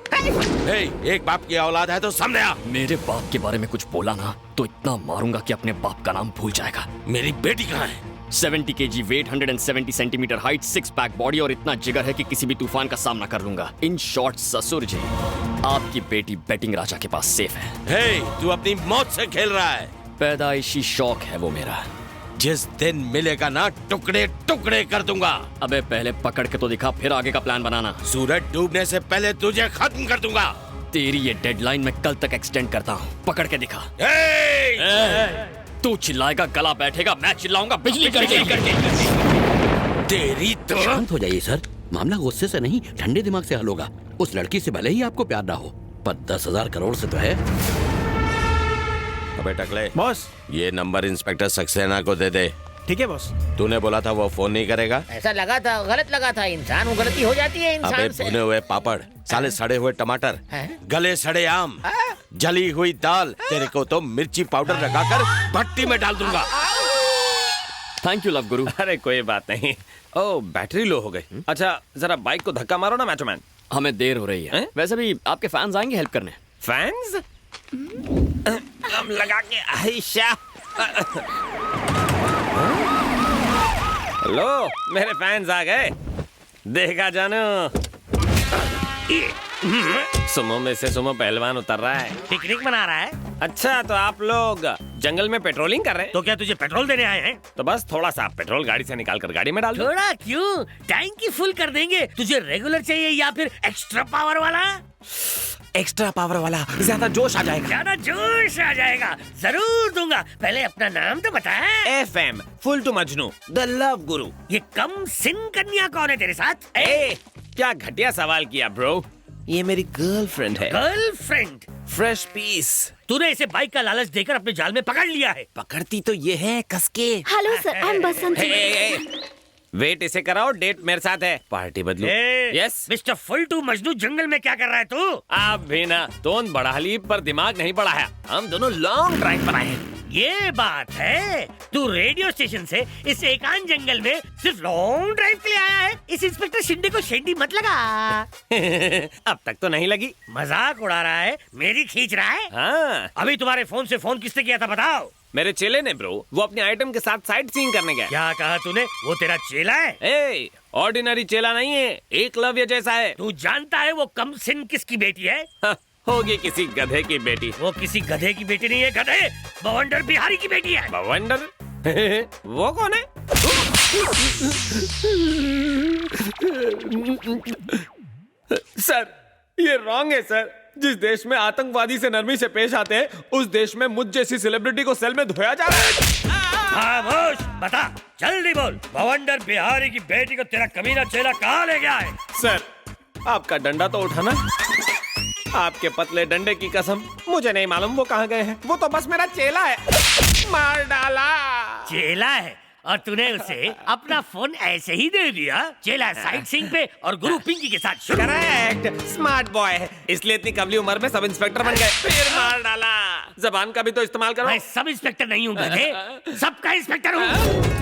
हे, एक बाप की औलाद है तो सामने आ। मेरे बाप के बारे में कुछ बोला ना तो इतना मारूंगा कि अपने बाप का नाम भूल जाएगा। मेरी बेटी कहाँ है? 70 kg weight, 170 centimetre height, 6 pack body और इतना जिगर है कि किसी भी तूफान का सामना कर लूंगा। इन शॉर्ट ससुर जी, आपकी बेटी बैटिंग राजा के पास सेफ है। हे, तू अपनी मौत से खेल रहा है। पैदाइशी शौक है वो मेरा। जिस दिन मिलेगा ना, टुकड़े टुकड़े कर दूंगा। अबे पहले पकड़ के तो दिखा, फिर आगे का प्लान बनाना। सूरज डूबने से पहले तुझे खत्म कर दूंगा। तेरी ये डेडलाइन मैं कल तक एक्सटेंड करता हूँ। पकड़ के दिखा। तू चिल्लाएगा, गला बैठेगा, मैं चिल्लाऊंगा बिजली करके। तेरी तो। शांत हो जाइए सर, मामला गुस्से से नहीं ठंडे दिमाग से हल होगा। उस लड़की से भले ही आपको प्यार ना हो, पर 10,000 करोड़ से तो है। अबे टकले बॉस, ये नंबर इंस्पेक्टर सक्सेना को दे दे। ठीक है बॉस। तूने बोला था वो फोन नहीं करेगा। ऐसा लगा था, गलत लगा था। इंसान वो गलती हो जाती है इंसान अबे से। भुने हुए पापड़, साले सड़े हुए टमाटर, गले सड़े आम, जली हुई दाल, तेरे को तो मिर्ची पाउडर लगाकर भट्टी में डाल दूंगा। थैंक यू लव गुरु। अरे कोई बात नहीं। ओह, बैटरी लो हो गई। अच्छा, जरा बाइक को धक्का मारो ना मैचोमैन। हमें देर हो रही है। वैसे भी आपके फैंस आएंगे हेल्प करने। फैंस? कम लगा के आयशा। हेलो, मेरे फैंस आ गए। देखा जानो, सुमो में से सुमो पहलवान उतर रहा है, पिकनिक मना रहा है। अच्छा, तो आप लोग जंगल में पेट्रोलिंग कर रहे हैं? तो क्या तुझे पेट्रोल देने आए हैं? तो बस थोड़ा सा पेट्रोल गाड़ी से निकाल कर गाड़ी में डाल दो। थोड़ा क्यों, टैंक ही फुल कर देंगे। तुझे रेगुलर चाहिए या फिर एक्स्ट्रा पावर वाला? एक्स्ट्रा पावर वाला, ज्यादा जोश आ जाएगा। ज्यादा जोश आ जाएगा, जरूर दूंगा। पहले अपना नाम तो बता। FM full to Majnu the love guru. ये कम सिंह कन्या कौन है तेरे साथ? क्या घटिया सवाल किया ब्रो। ये मेरी गर्लफ्रेंड है। गर्लफ्रेंड? Fresh piece. तूने इसे बाइक का लालच देकर अपने जाल में पकड़ लिया है। पकड़ती तो ये है कसके। Hello sir, I am Basanti. Wait इसे कराओ, डेट मेरे साथ है। पार्टी बदलू। यस मिस्टर फुलटू मजनू, जंगल में क्या कर रहा है तू? आप भी ना, तोन बढ़ा ली पर दिमाग नहीं बढ़ाया। हम दोनों लॉन्ग ड्राइव पर आए हैं। ये बात है, तू रेडियो स्टेशन से इस एकांत जंगल में सिर्फ लॉन्ग ड्राइव के लिए आया है। इस इंस्पेक्टर शिंदे को शेंडी मत लगा। अब तक तो नहीं लगी। मजाक उड़ा रहा है, मेरी खींच रहा है। हाँ। अभी तुम्हारे फोन से फोन किसने किया था बताओ? मेरे चेले ने ब्रो, वो अपने आइटम के साथ साइट सीइंग करने गए। क्या कहा तूने? वो तेरा चेला है? ए, ऑर्डिनरी चेला नहीं है, एकलव्य जैसा है। तू जानता है वो कम सिन किसकी बेटी है? होगी किसी गधे की बेटी। वो किसी गधे की बेटी नहीं है, गधे बवंडर बिहारी की बेटी है। बवंडर? वो कौन है? सर, ये रॉन्ग है सर। जिस देश में आतंकवादी से नरमी से पेश आते हैं, उस देश में मुझ जैसी सेलिब्रिटी को सेल में धोया जा रहा है। खामोश, बता जल्दी बोल, बवंडर बिहारी की बेटी को तेरा कमीना चेला कहाँ ले गया है? सर, आपका डंडा तो उठाना। आपके पतले डंडे की कसम, मुझे नहीं मालूम वो कहाँ गए हैं। वो तो बस मेरा चेला है। मार डाला। चेला है और तूने उसे अपना फोन ऐसे ही दे दिया? चेला साइट सीइंग पे और गुरु पिंकी के साथ शुरू। करेक्ट, स्मार्ट बॉय है, इसलिए इतनी कमली उम्र में सब इंस्पेक्टर बन गए। फिर मार डाला। जबान का भी तो इस्तेमाल करो। मैं सब इंस्पेक्टर नहीं हूँ गधे, सबका इंस्पेक्टर हूँ।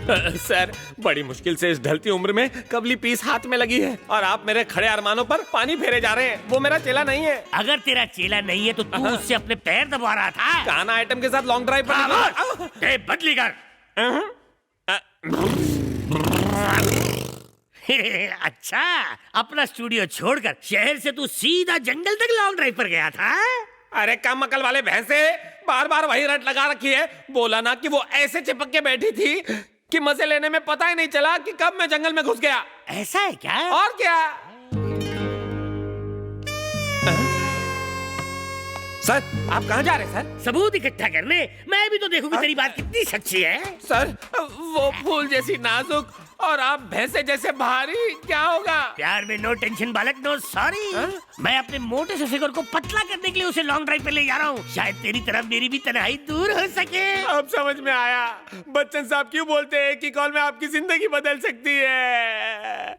सर, बड़ी मुश्किल से इस ढलती उम्र में कबली पीस हाथ में लगी है और आप मेरे खड़े अरमानों पर पानी फेरे जा रहे हैं। वो मेरा चेला नहीं है। अगर तेरा चेला नहीं है तो तू उससे अपने पैर दबा रहा था। काना आइटम के साथ लॉन्ग ड्राइव पर बदली कर। अच्छा, अपना स्टूडियो छोड़कर शहर से तू सीधा जंगल तक लॉन्ग ड्राइव पर गया था? अरे कम अकल वाले भैंसे, बार बार वही रट लगा रखी है। बोला ना कि वो ऐसे चिपक के बैठी थी कि मजे लेने में पता ही नहीं चला कि कब मैं जंगल में घुस गया। ऐसा है क्या? और क्या? सर, आप कहाँ जा रहे हैं सर? सबूत इकट्ठा करने। मैं भी तो देखूंगी तेरी बात कितनी सच्ची है। सर, वो फूल जैसी नाजुक और आप भैंसे जैसे भारी, क्या होगा? प्यार में नो टेंशन बालक, नो सॉरी। मैं अपने मोटे से फिगर को पतला करने के लिए उसे लॉन्ग ड्राइव पे ले जा रहा हूँ। शायद तेरी तरफ मेरी भी तन्हाई दूर हो सके। अब समझ में आया बच्चन साहब क्यों बोलते हैं कि कॉल में आपकी जिंदगी बदल सकती है।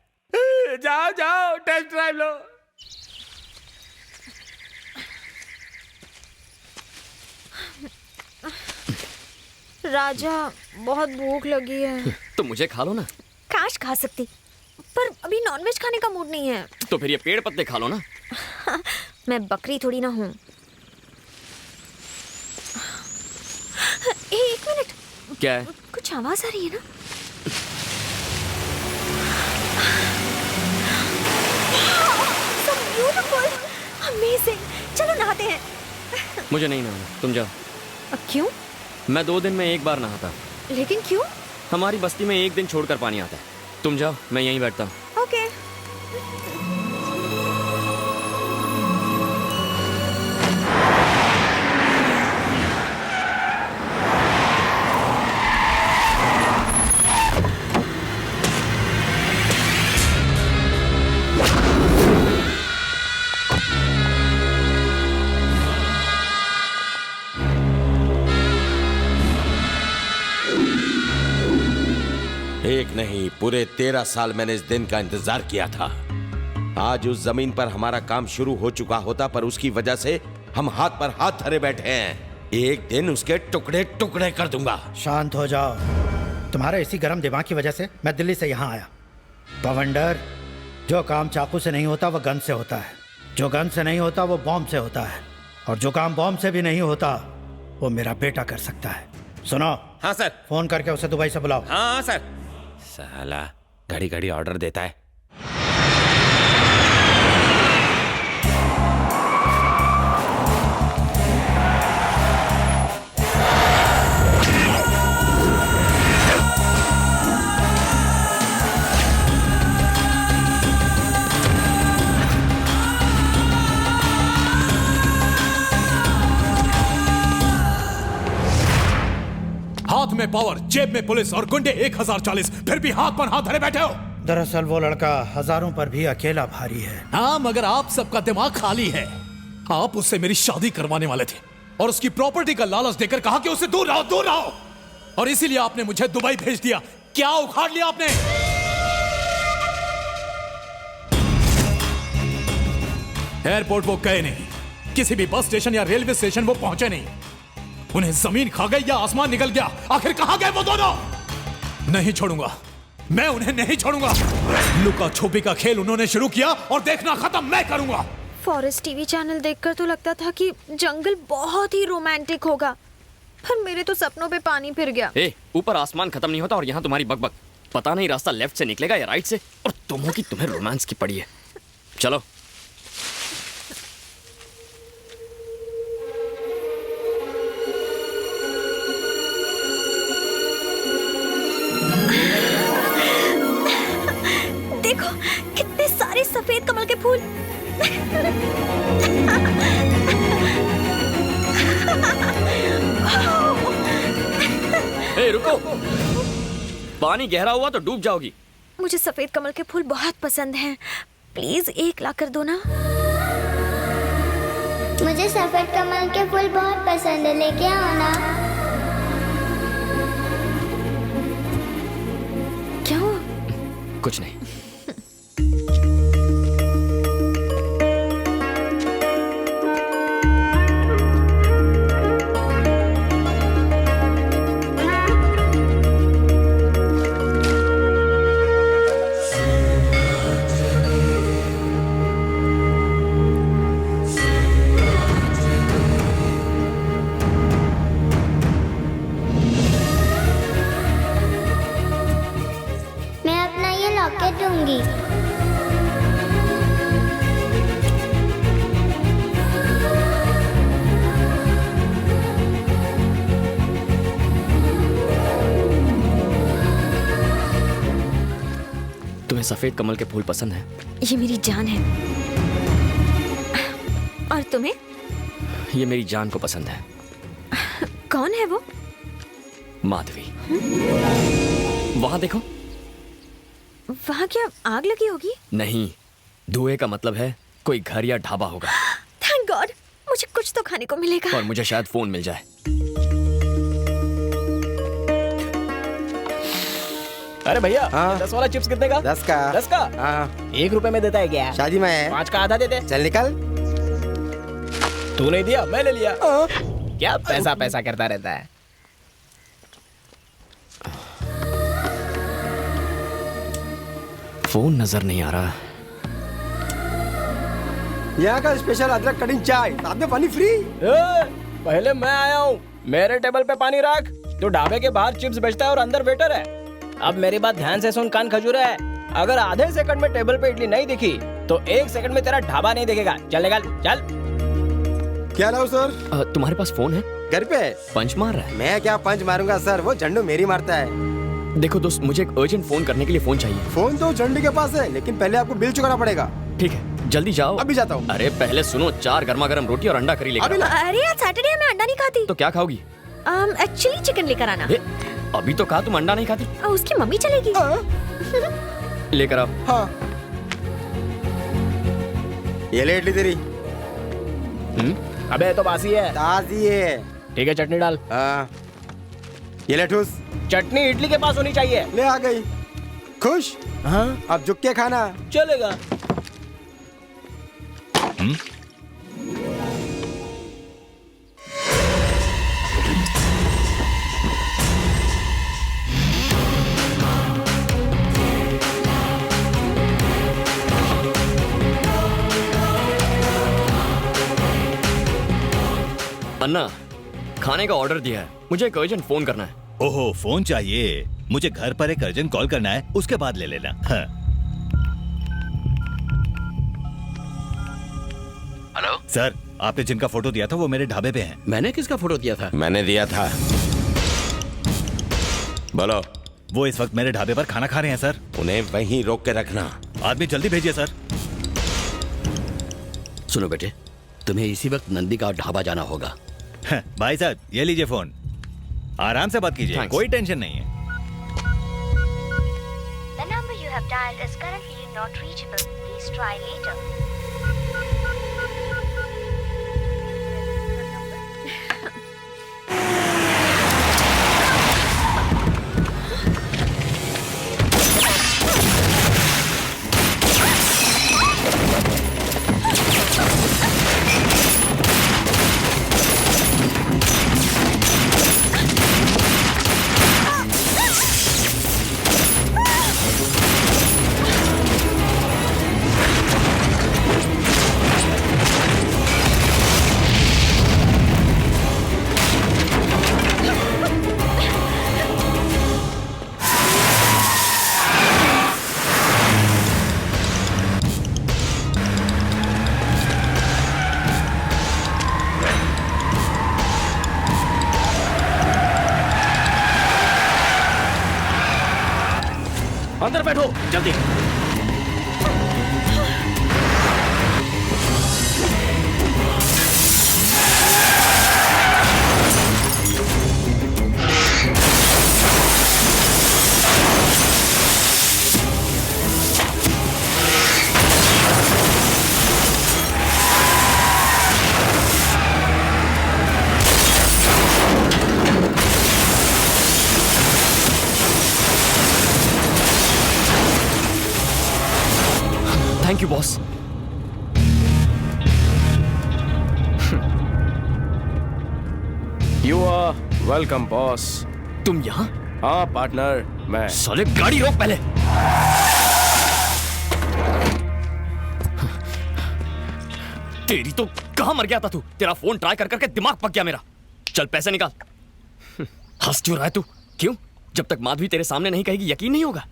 जाओ जाओ, टेस्ट ड्राइव लो। राजा, बहुत भूख लगी है। तो मुझे खा लो ना। काश खा सकती, पर अभी नॉनवेज खाने का मूड नहीं है। तो फिर ये पेड़ पत्ते खा लो ना। मैं बकरी थोड़ी ना हूँ। एक मिनट। क्या है? कुछ आवाज आ रही है ना? So beautiful, amazing। चलो नहाते हैं। मुझे नहीं नहाना, तुम जाओ। क्यों? मैं 2 दिन में एक बार नहाता। लेकिन क्यों? हमारी बस्ती में 1 दिन छोड़कर पानी आता है। तुम जाओ, मैं यहीं बैठता हूँ। ओके। एक नहीं, पूरे 13 साल मैंने इस दिन का इंतजार किया था। आज उस जमीन पर हमारा काम शुरू हो चुका होता, पर उसकी वजह से हम हाथ पर हाथ धरे बैठे हैं। एक दिन उसके टुकड़े टुकड़े कर दूंगा। शांत हो जाओ। तुम्हारे इसी गर्म दिमाग की वजह से मैं दिल्ली से यहाँ आया। बवंडर, जो काम चाकू से नहीं होता वो गन से होता है, जो गन से नहीं होता वो बॉम्ब से होता है, और जो काम बॉम्ब से भी नहीं होता वो मेरा बेटा कर सकता है। सुनो। हाँ सर। फोन करके उसे दुबई से बुलाओ। हाँ सर। साला घड़ी घड़ी ऑर्डर देता है। हाथ में पावर, जेब में पुलिस और गुंडे 1040, फिर भी हाथ पर हाथ धरे बैठे हो। दरअसल वो लड़का हजारों पर भी अकेला भारी है। हाँ, मगर आप सबका दिमाग खाली है। आप उससे मेरी शादी करवाने वाले थे और उसकी प्रॉपर्टी का लालच देकर कहा कि उससे दूर रहो, दूर रहो। और इसीलिए आपने मुझे दुबई भेज दिया। क्या उखाड़ लिया आपने? एयरपोर्ट वो गए नहीं, किसी भी बस स्टेशन या रेलवे स्टेशन वो पहुंचे नहीं। उन्हें जमीन खा गई या आसमान निकल गया, आखिर कहां गए वो दोनों? नहीं छोड़ूंगा, मैं उन्हें नहीं छोड़ूंगा। लुका छुपी का खेल उन्होंने शुरू किया और देखना खत्म मैं करूंगा। फॉरेस्ट टीवी चैनल देखकर तो लगता था कि जंगल बहुत ही रोमांटिक होगा, पर मेरे तो सपनों पे पानी फिर गया। ऊपर आसमान खत्म नहीं होता और यहाँ तुम्हारी बकबक। पता नहीं रास्ता लेफ्ट से निकलेगा या राइट से, और तुम हो कि तुम्हें रोमांस की पड़ी है। चलो। देखो कितने सारे सफेद कमल के फूल। रुको, पानी गहरा हुआ तो डूब जाओगी। मुझे सफेद कमल के फूल बहुत पसंद हैं, प्लीज 1 ला कर दो ना। मुझे सफेद कमल के फूल बहुत पसंद है, लेके आओ ना। क्यों? कुछ नहीं। दूंगी। तुम्हें सफेद कमल के फूल पसंद है? ये मेरी जान है। और तुम्हें? ये मेरी जान को पसंद है। कौन है वो? माधवी। वहां देखो। वहां क्या आग लगी होगी? नहीं, धुएं का मतलब है कोई घर या ढाबा होगा। थैंक गॉड, मुझे कुछ तो खाने को मिलेगा। और मुझे शायद फोन मिल जाए। अरे भैया, 10 वाला चिप्स कितने का? 10 का। 10 का? 1 रुपए में देता है क्या? शादी में है। 5 का आधा दे दे। चल निकल। तू नहीं दिया, मैं ले लिया। क्या पैसा पैसा करता रहता है। फोन नजर नहीं आ रहा। यहाँ का स्पेशल अदरक कटिंग चाय, साथ में पानी फ्री। पहले मैं आया हूँ, मेरे टेबल पे पानी रख। तू ढाबे के बाहर चिप्स बेचता है और अंदर वेटर है। अब मेरी बात ध्यान से सुन, कान खजूर है। अगर आधे सेकंड में टेबल पे इडली नहीं दिखी तो 1 सेकंड में तेरा ढाबा नहीं दिखेगा। चल निकल, चल। क्या लाऊं सर? तुम्हारे पास फोन है? घर पे। पंच मार रहा है? मैं क्या पंच मारूंगा सर, वो झंडू मेरी मारता है। देखो दोस्त, मुझे एक अर्जेंट फोन करने के लिए फोन चाहिए। फोन तो झंडू के पास है, लेकिन पहले आपको बिल चुकाना पड़ेगा। ठीक है, जल्दी जाओ। अभी जाता हूँ। अरे पहले सुनो, 4 गर्मा गर्म रोटी और अंडा करी लेकर। अरे आज सैटरडे है, मैं अंडा नहीं खाती। तो क्या खाओगी? एक्चुअली चिकन लेकर आना। अभी तो कहा तुम अंडा नहीं खाती। उसकी मम्मी चलेगी। लेकर आओ। हाँ। ये ले इडली तेरी। अबे तो बासी है। ताजी है। ठीक है, चटनी डाल। ये ले ठूस। चटनी इडली के पास होनी चाहिए। ले आ गई। खुश? हाँ। अब झुक के खाना। चलेगा। अन्ना, खाने का ऑर्डर दिया है, मुझे एक अर्जेंट फोन करना है। ओहो, फोन चाहिए? मुझे घर पर एक अर्जेंट कॉल करना है, उसके बाद ले लेना। हाँ। हेलो सर, आपने जिनका फोटो दिया था वो मेरे ढाबे पे हैं। मैंने किसका फोटो दिया था? मैंने दिया था। बोलो। वो इस वक्त मेरे ढाबे पर खाना खा रहे हैं सर। उन्हें वहीं रोक के रखना। आदमी जल्दी भेजिए सर। सुनो बेटे, तुम्हें इसी वक्त नंदी का ढाबा जाना होगा। भाई साहब, ये लीजिए फोन, आराम से बात कीजिए, कोई टेंशन नहीं है। The number you have dialed dialed is currently not reachable. Please try later. अंदर बैठो जल्दी। Thank you boss. You are welcome boss. तुम यहाँ? हाँ पार्टनर, मैं। साले गाड़ी रोक पहले। तेरी तो कहाँ मर गया था तू? तेरा फोन ट्राई कर करके दिमाग पक गया मेरा। चल पैसे निकाल। हंस क्यों रहा है तू? क्यों? जब तक माधवी तेरे सामने नहीं कहेगी यकीन नहीं होगा।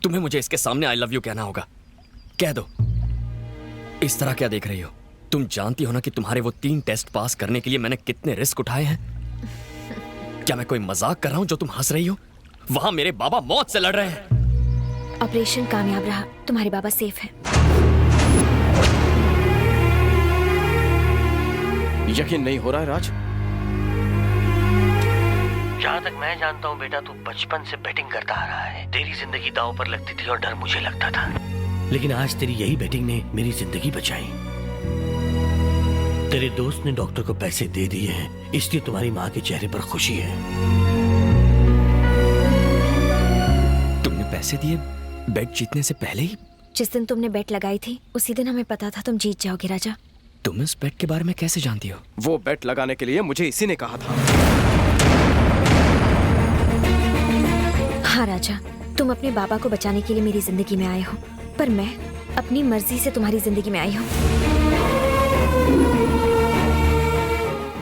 तुम्हें मुझे इसके सामने आई लव यू कहना होगा। कह दो। इस तरह क्या देख रही हो? तुम जानती हो ना कि तुम्हारे वो 3 टेस्ट पास करने के लिए मैंने कितने रिस्क उठाए हैं। क्या मैं कोई मजाक कर रहा हूं जो तुम हंस रही हो? वहां मेरे बाबा मौत से लड़ रहे हैं। ऑपरेशन कामयाब रहा, तुम्हारे बाबा सेफ हैं। यकीन नहीं हो रहा है राज। जहाँ तक मैं जानता हूँ बेटा, तू बचपन से बैटिंग करता आ रहा है। तेरी जिंदगी दांव पर लगती थी और डर मुझे लगता था, लेकिन आज तेरी यही बैटिंग ने मेरी जिंदगी बचाई। तेरे दोस्त ने डॉक्टर को पैसे दे दिए हैं, इसलिए तुम्हारी माँ के चेहरे पर खुशी है। तुमने पैसे दिए बेट जीतने से पहले ही? जिस दिन तुमने बेट लगाई थी उसी दिन हमें पता था तुम जीत जाओगे राजा। तुम इस बेट के बारे में कैसे जानती हो? वो बेट लगाने के लिए मुझे इसी ने कहा था। हाँ राजा, तुम अपने बाबा को बचाने के लिए मेरी जिंदगी में आए हो, पर मैं अपनी मर्जी से तुम्हारी जिंदगी में आई हूँ।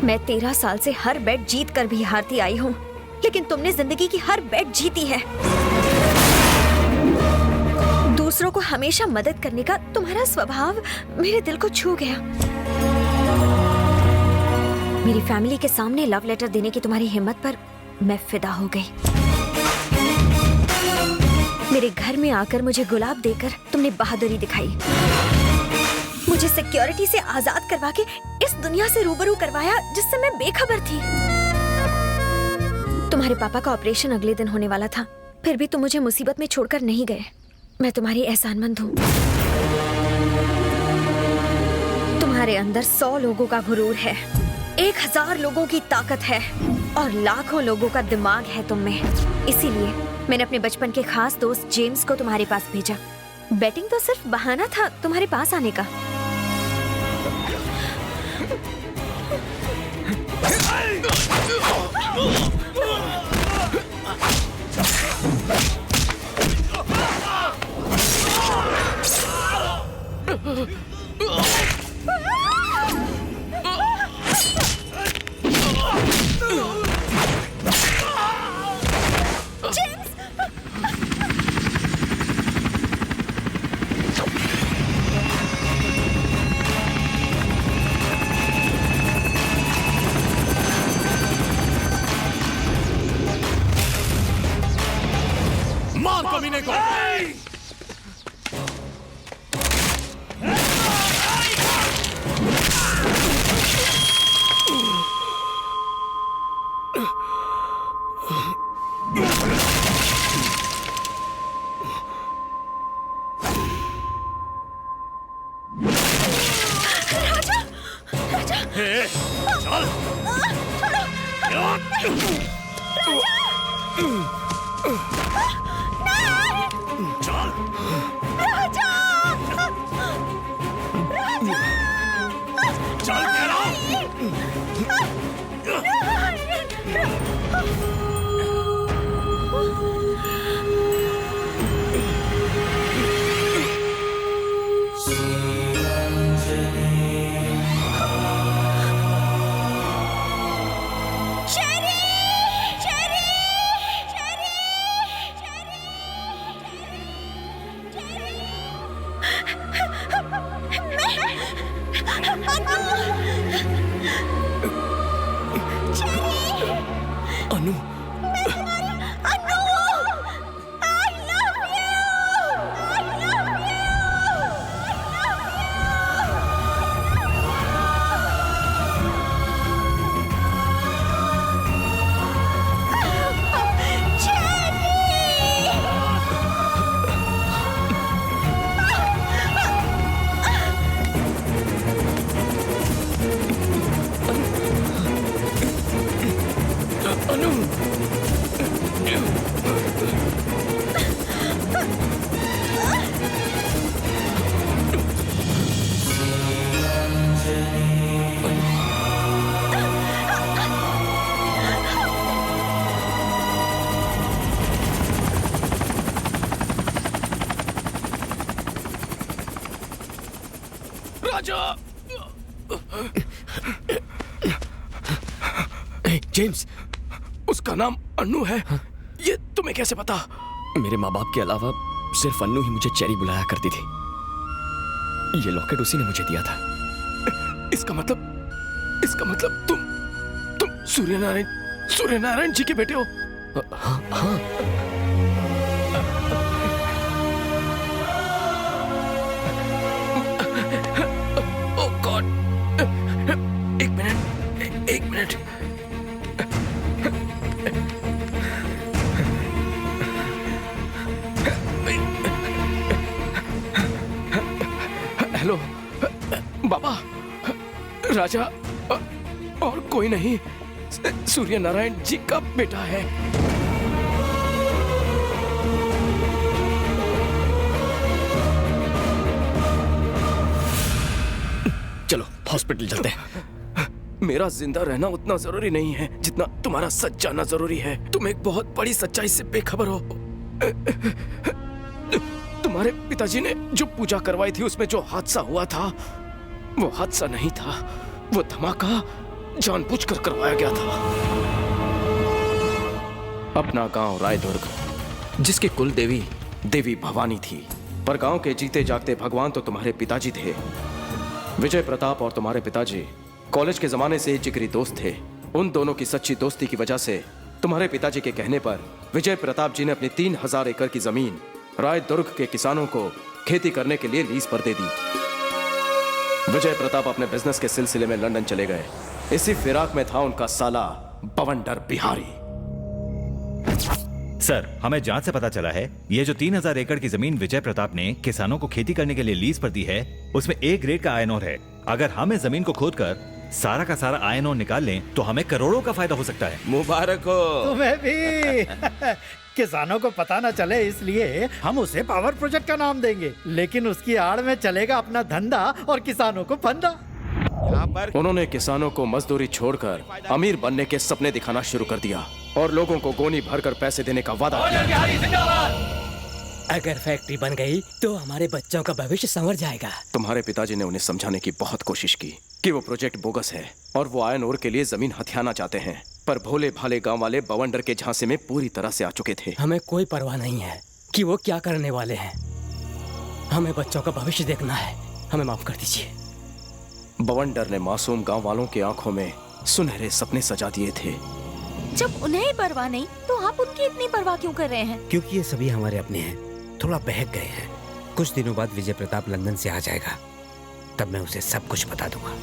मैं 13 साल से हर बेट जीत कर भी हारती आई हूँ, लेकिन तुमने जिंदगी की हर बेट जीती है। दूसरों को हमेशा मदद करने का तुम्हारा स्वभाव मेरे दिल को छू गया। मेरी फैमिली के सामने लव लेटर देने की तुम्हारी हिम्मत पर मैं फिदा हो गई। मेरे घर में आकर मुझे गुलाब देकर तुमने बहादुरी दिखाई। मुझे सिक्योरिटी से आजाद करवा के इस दुनिया से रूबरू करवाया जिससे मैं बेखबर थी। तुम्हारे पापा का ऑपरेशन अगले दिन होने वाला था, फिर भी तुम मुझे मुसीबत में छोड़कर नहीं गए। मैं तुम्हारी एहसानमंद हूँ। तुम्हारे अंदर 100 लोगों का गुरूर है, 1000 लोगों की ताकत है और लाखों लोगों का दिमाग है तुम में। इसीलिए मैंने अपने बचपन के खास दोस्त जेम्स को तुम्हारे पास भेजा। बैटिंग तो सिर्फ बहाना था तुम्हारे पास आने का। अनु राजा। जेम्स, उसका नाम अन्नू है। ये तुम्हें कैसे पता? मेरे माँ बाप के अलावा सिर्फ अन्नू ही मुझे चेरी बुलाया करती थी। ये लॉकेट उसी ने मुझे दिया था। इसका मतलब तुम सूर्यनारायण जी के बेटे हो? हाँ। ओह गॉड, एक मिनट। हेलो बाबा, राजा और कोई नहीं, सूर्यनारायण जी का बेटा है। चलो हॉस्पिटल चलते हैं। मेरा जिंदा रहना उतना जरूरी नहीं है जितना तुम्हारा सच जानना जरूरी है। तुम एक बहुत बड़ी सच्चाई से बेखबर हो। तुम्हारे पिताजी ने जो पूजा करवाई थी उसमें जो हादसा हुआ था वो हादसा नहीं था, वो धमाका जानबूझकर करवाया गया था। अपना गांव रायदुर्ग, जिसकी कुल देवी देवी भवानी थी, पर गांव के जीते जागते भगवान तो तुम्हारे पिताजी थे। विजय प्रताप और तुम्हारे पिताजी कॉलेज के जमाने से जिगरी दोस्त थे। उन दोनों की सच्ची दोस्ती की वजह से तुम्हारे पिताजी के कहने पर विजय प्रताप जी ने अपनी 3000 एकड़ की जमीन रायदुर्ग के किसानों को खेती करने के लिए लीज पर दे दी। विजय प्रताप अपने बिजनेस के सिलसिले में लंदन चले गए। इसी फिराक में था उनका साला बवंडर बिहारी। सर, हमें जांच से पता चला है ये जो 3000 एकड़ की जमीन विजय प्रताप ने किसानों को खेती करने के लिए लीज पर दी है, उसमें A ग्रेड का आयरन ओर है। अगर हम इस जमीन को खोदकर सारा का सारा आयरन ओर निकाल लें तो हमें करोड़ों का फायदा हो सकता है। मुबारक हो तुम्हें भी। किसानों को पता न चले इसलिए हम उसे पावर प्रोजेक्ट का नाम देंगे, लेकिन उसकी आड़ में चलेगा अपना धंधा और किसानों को फंदा। उन्होंने किसानों को मजदूरी छोड़कर अमीर बनने के सपने दिखाना शुरू कर दिया और लोगों को गोनी भरकर पैसे देने का वादा किया। अगर फैक्ट्री बन गई तो हमारे बच्चों का भविष्य संवर जाएगा। तुम्हारे पिताजी ने उन्हें समझाने की बहुत कोशिश की कि वो प्रोजेक्ट बोगस है और वो आयरन ओर के लिए जमीन हथियाना चाहते हैं, पर भोले भाले गांव वाले बवंडर के झांसे में पूरी तरह से आ चुके थे। हमें कोई परवाह नहीं है कि वो क्या करने वाले हैं। हमें बच्चों का भविष्य देखना है। हमें माफ कर दीजिए। बवंडर ने मासूम गांव वालों की आंखों में सुनहरे सपने सजा दिए थे। जब उन्हें ही परवाह नहीं तो आप उनकी इतनी परवाह क्यों कर रहे हैं? क्योंकि ये सभी हमारे अपने हैं, थोड़ा बहक गए हैं। कुछ दिनों बाद विजय प्रताप लंदन से आ जाएगा, तब मैं उसे सब कुछ बता दूंगा।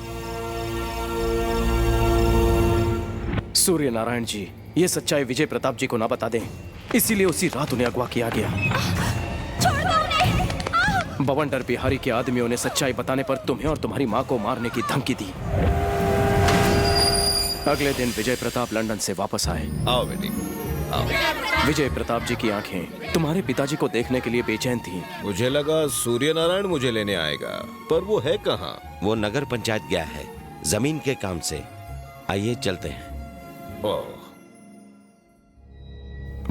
सूर्यनारायण जी ये सच्चाई विजय प्रताप जी को ना बता दें, इसीलिए उसी रात उन्हें अगवा किया गया। बवंडर बिहारी के आदमियों ने सच्चाई बताने पर तुम्हें और तुम्हारी माँ को मारने की धमकी दी। अगले दिन विजय प्रताप लंदन से वापस आए। आओ बेटी, आओ। विजय प्रताप जी की आंखें तुम्हारे पिताजी को देखने के लिए बेचैन थीं। मुझे लगा सूर्य नारायण मुझे लेने आएगा, पर वो है कहाँ? वो नगर पंचायत गया है जमीन के काम से। आइए चलते हैं।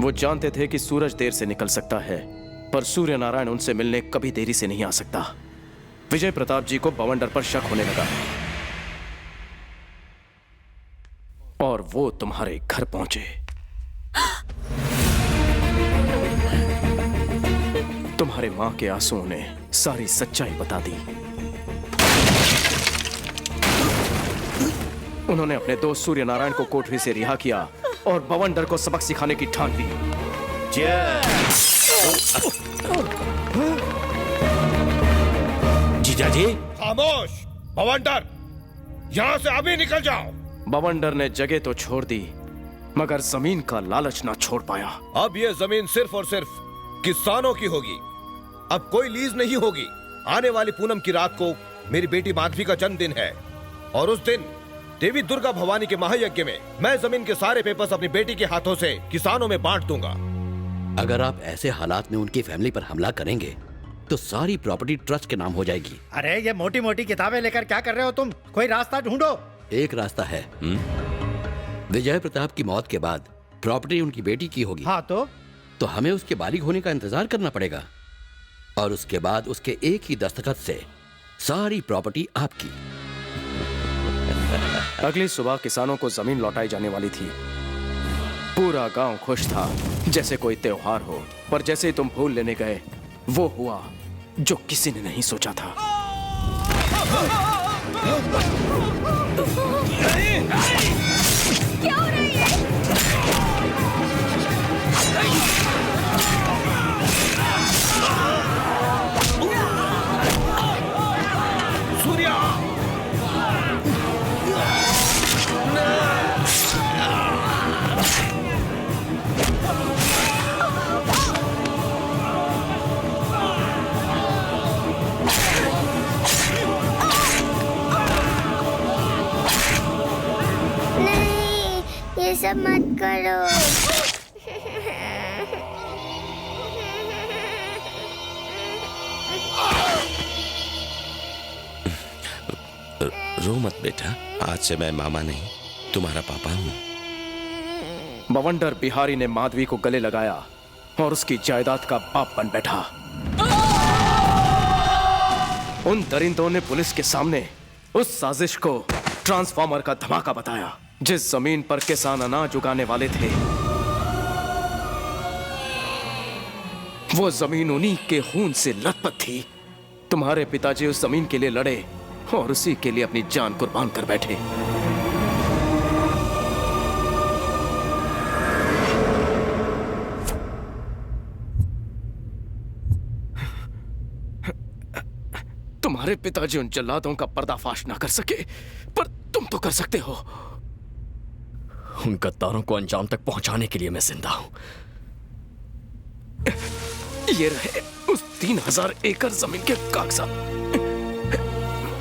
वो जानते थे कि सूरज देर से निकल सकता है, पर सूर्य नारायण उनसे मिलने कभी देरी से नहीं आ सकता। विजय प्रताप जी को बवंडर पर शक होने लगा और वो तुम्हारे घर पहुंचे। तुम्हारे मां के आंसुओं ने सारी सच्चाई बता दी। उन्होंने अपने दोस्त सूर्य नारायण को कोठरी से रिहा किया और बवंडर को सबक सिखाने की ठान ली। जीजा जी, खामोश! बवंडर, यहाँ से अभी निकल जाओ। बवंडर ने जगह तो छोड़ दी, मगर जमीन का लालच ना छोड़ पाया। अब ये जमीन सिर्फ और सिर्फ किसानों की होगी। अब कोई लीज नहीं होगी। आने वाली पूनम की रात को मेरी बेटी माधवी का जन्मदिन है और उस दिन देवी दुर्गा भवानी के महायज्ञ में मैं जमीन के सारे पेपर्स अपनी बेटी के हाथों से किसानों में बांट दूंगा। अगर आप ऐसे हालात में उनकी फैमिली पर हमला करेंगे तो सारी प्रॉपर्टी ट्रस्ट के नाम हो जाएगी। अरे ये मोटी मोटी किताबें लेकर क्या कर रहे हो तुम? कोई रास्ता ढूंढो। एक रास्ता है। विजय प्रताप की मौत के बाद प्रॉपर्टी उनकी बेटी की होगी। हाँ तो हमें उसके बालिग होने का इंतजार करना पड़ेगा और उसके बाद उसके एक ही दस्तखत से सारी प्रॉपर्टी आपकी। अगली सुबह किसानों को जमीन लौटाई जाने वाली थी। पूरा गांव खुश था जैसे कोई त्योहार हो, पर जैसे ही तुम फूल लेने गए वो हुआ जो किसी ने नहीं सोचा था। क्या हो रही है? सूर्या! नहीं, ये सब मत करो। रो मत बेटा, आज से मैं मामा नहीं तुम्हारा पापा हूँ। बवंडर बिहारी ने माधवी को गले लगाया और उसकी जायदाद का बाप बन बैठा। उन दरिंदों ने पुलिस के सामने उस साजिश को ट्रांसफार्मर का धमाका बताया। जिस जमीन पर किसान अनाज उगाने वाले थे वो जमीन उन्हीं के खून से लथपथ थी। तुम्हारे पिताजी उस जमीन के लिए लड़े और उसी के लिए अपनी जान कुर्बान कर बैठे। तुम्हारे पिताजी उन जल्लादों का पर्दाफाश ना कर सके, पर तुम तो कर सकते हो। उन गद्दारों को अंजाम तक पहुंचाने के लिए मैं जिंदा हूं। ये रहे उस 3000 एकड़ जमीन के कागजात।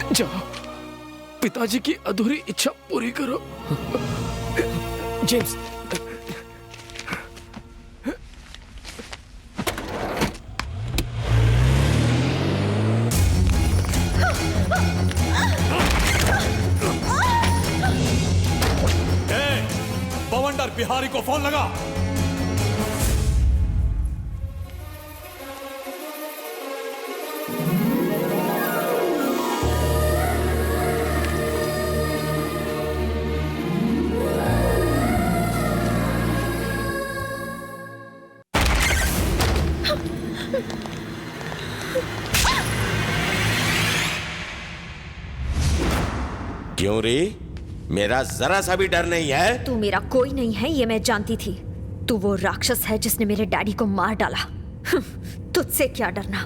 जाओ, पिताजी की अधूरी इच्छा पूरी करो। जेम्स, बवंडर बिहारी को फोन लगा। क्यों रे? मेरा जरा सा भी डर नहीं है? तू मेरा कोई नहीं है ये मैं जानती थी। तू वो राक्षस है जिसने मेरे डैडी को मार डाला। तुझसे क्या डरना।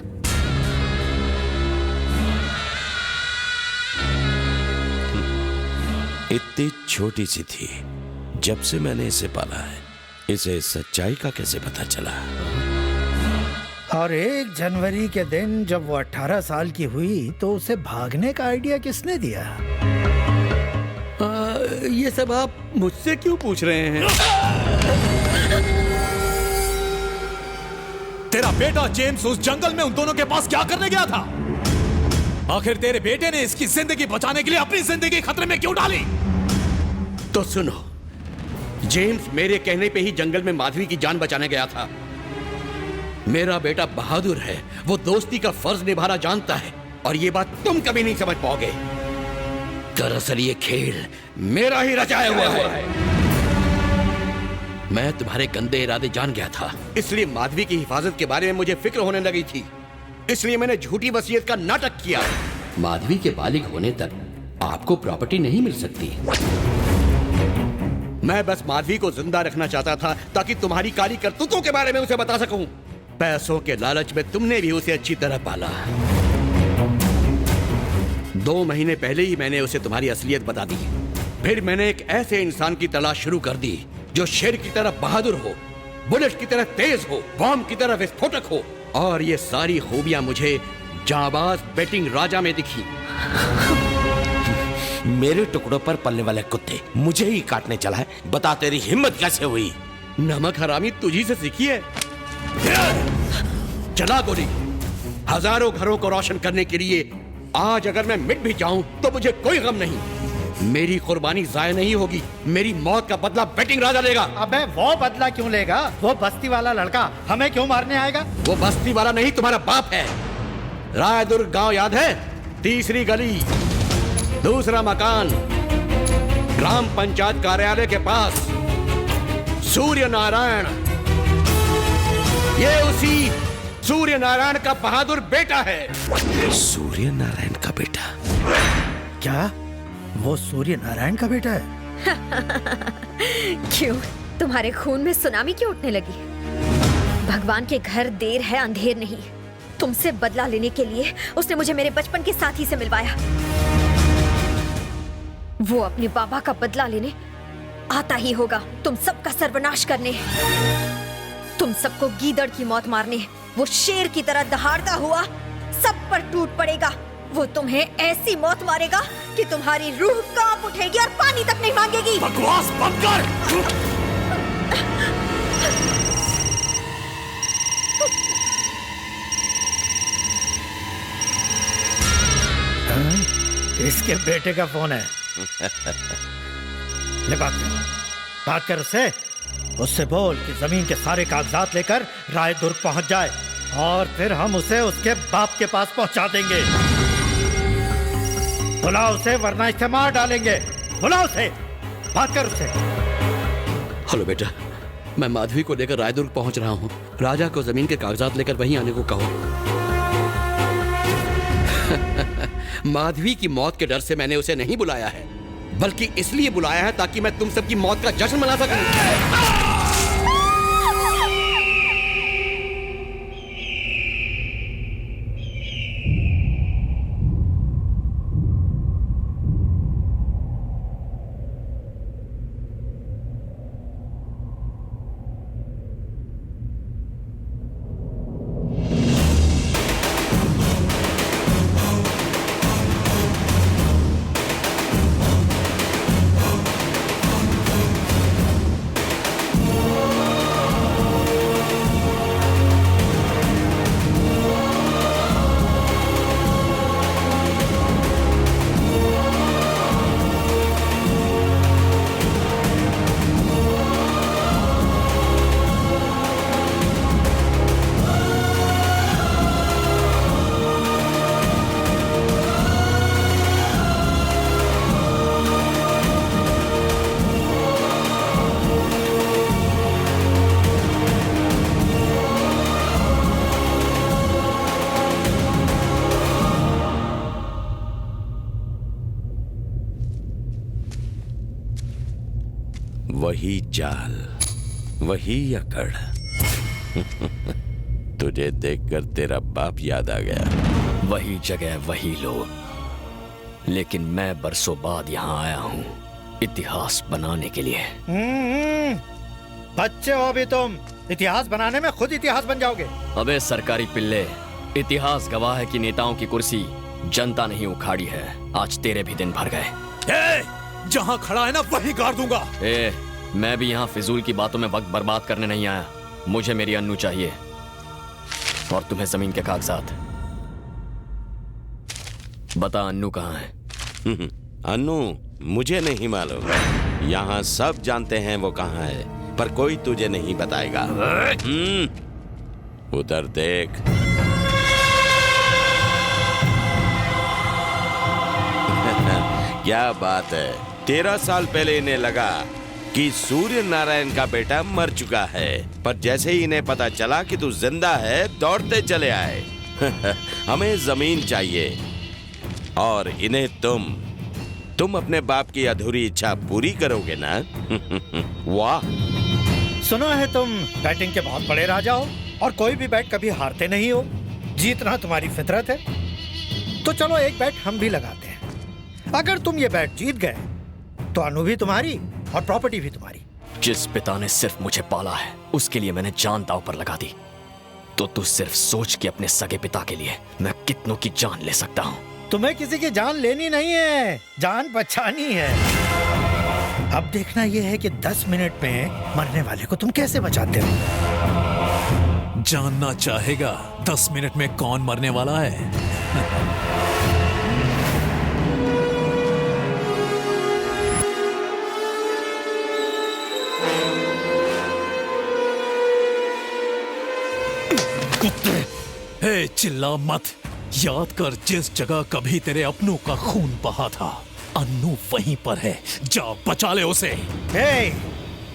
इतनी छोटी सी थी, जब से मैंने इसे पाला है, इसे सच्चाई का कैसे पता चला? और 1 जनवरी के दिन जब वो 18 साल की हुई तो उसे भागने का आइडिया किसने दिया? ये सब आप मुझसे क्यों पूछ रहे हैं? तेरा बेटा जेम्स उस जंगल में उन दोनों के पास क्या करने गया था? आखिर तेरे बेटे ने इसकी जिंदगी बचाने के लिए अपनी जिंदगी खतरे में क्यों डाली? तो सुनो, जेम्स मेरे कहने पे ही जंगल में माधवी की जान बचाने गया था। मेरा बेटा बहादुर है, वो दोस्ती का फर्ज निभाना जानता है, और ये बात तुम कभी नहीं समझ पाओगे। दरअसल ये खेल मेरा ही रचाया हुआ है। मैं तुम्हारे गंदे इरादे जान गया था, इसलिए माधवी की हिफाजत के बारे में मुझे फिक्र होने लगी थी। इसलिए मैंने झूठी वसीयत का नाटक किया। माधवी के बालिग होने तक आपको प्रॉपर्टी नहीं मिल सकती। मैं बस माधवी को जिंदा रखना चाहता था ताकि तुम्हारी काली करतूतों के बारे में उसे बता सकूं। पैसों के लालच में तुमने भी उसे अच्छी तरह पाला। 2 महीने पहले ही मैंने उसे तुम्हारी असलियत बता दी। फिर मैंने एक ऐसे इंसान की तलाश शुरू कर दी जो शेर की तरह बहादुर हो, बुलेट की तरह तेज हो, बॉम्ब की तरह विस्फोटक हो, और ये सारी खूबियां मुझे जाबाज बेटिंग राजा में दिखी। मेरे टुकड़ों पर पलने वाले कुत्ते मुझे ही काटने चला है। बता तेरी हिम्मत कैसे हुई? नमक हरामी तुझी से सीखी है। चला गोली। हजारों घरों को रोशन करने के लिए आज अगर मैं मिट भी जाऊं तो मुझे कोई गम नहीं। मेरी कुर्बानी जाया नहीं होगी। मेरी मौत का बदला बेटिंग राजा लेगा। अबे वो बदला क्यों लेगा? वो बस्ती वाला लड़का हमें क्यों मारने आएगा? वो बस्ती वाला नहीं, तुम्हारा बाप है। रायदुर्ग गांव याद है? 3री गली, 2रा मकान, ग्राम पंचायत कार्यालय के पास, सूर्य नारायण। ये उसी सूर्य नारायण का बहादुर बेटा है। सूर्य नारायण का बेटा? क्या वो सूर्य नारायण का बेटा है? क्यों, तुम्हारे खून में सुनामी क्यों उठने लगी? भगवान के घर देर है अंधेर नहीं। तुमसे बदला लेने के लिए उसने मुझे मेरे बचपन के साथी से मिलवाया। वो अपने बाबा का बदला लेने आता ही होगा, तुम सबका सर्वनाश करने। तुम सबको गीदड़ की मौत मारने वो शेर की तरह दहाड़ता हुआ सब पर टूट पड़ेगा। वो तुम्हें ऐसी मौत मारेगा कि तुम्हारी रूह कांप उठेगी और पानी तक नहीं मांगेगी। बकवास बंद कर। इसके बेटे का फोन है। ले बात कर उससे बोल कि जमीन के सारे कागजात लेकर रायदुर्ग पहुंच जाए, और फिर हम उसे उसके बाप के पास पहुंचा देंगे। बुला उसे, वरना इसे मार डालेंगे। बुला उसे, बात कर उससे। हेलो बेटा, मैं माधवी को लेकर रायदुर्ग पहुंच रहा हूं। राजा को जमीन के कागजात लेकर वहीं आने को कहो। माधवी की मौत के डर से मैंने उसे नहीं बुलाया है, बल्कि इसलिए बुलाया है ताकि मैं तुम सबकी मौत का जश्न मना सकूं। वही चाल, वही अकड़। तुझे देखकर तेरा बाप याद आ गया। वही जगह, वही लोग, लेकिन मैं बरसों बाद यहाँ आया हूँ इतिहास बनाने के लिए। बच्चे हो अभी तुम, इतिहास बनाने में खुद इतिहास बन जाओगे। अबे सरकारी पिल्ले, इतिहास गवाह है कि नेताओं की कुर्सी जनता नहीं उखाड़ी है। आज तेरे भी दिन भर गए। जहां खड़ा है ना वहीं गाड़ दूंगा। मैं भी यहाँ फिजूल की बातों में वक्त बर्बाद करने नहीं आया। मुझे मेरी अन्नू चाहिए और तुम्हें जमीन के कागजात। बता अन्नू कहाँ है? अन्नू मुझे नहीं मालूम। यहाँ सब जानते हैं वो कहाँ है, पर कोई तुझे नहीं बताएगा। उधर देख। क्या बात है। 13 साल पहले इन्हें लगा कि सूर्य नारायण का बेटा मर चुका है, पर जैसे ही इन्हें पता चला कि तू जिंदा है, दौड़ते चले आए। हमें जमीन चाहिए और इन्हें तुम अपने बाप की अधूरी इच्छा पूरी करोगे ना? वाह। सुना है तुम बैटिंग के बहुत बड़े राजा हो और कोई भी बैट कभी हारते नहीं हो। जीतना तुम्हारी फितरत है। तो चलो एक बैट हम भी लगाते हैं। अगर तुम ये बैट जीत गए तो अनु भी तुम्हारी और प्रॉपर्टी भी तुम्हारी। जिस पिता ने सिर्फ मुझे पाला है उसके लिए मैंने जान दांव पर लगा दी, तो तू सिर्फ सोच कि अपने सगे पिता के लिए मैं कितनों की जान ले सकता हूँ। तुम्हें किसी की जान लेनी नहीं है, जान बचानी है। अब देखना यह है कि 10 मिनट में मरने वाले को तुम कैसे बचाते हो। जानना चाहेगा 10 मिनट में कौन मरने वाला है? हे, चिल्ला मत। याद कर जिस जगह कभी तेरे अपनों का खून बहा था, अन्नू वहीं पर है। जा बचा ले उसे। हे,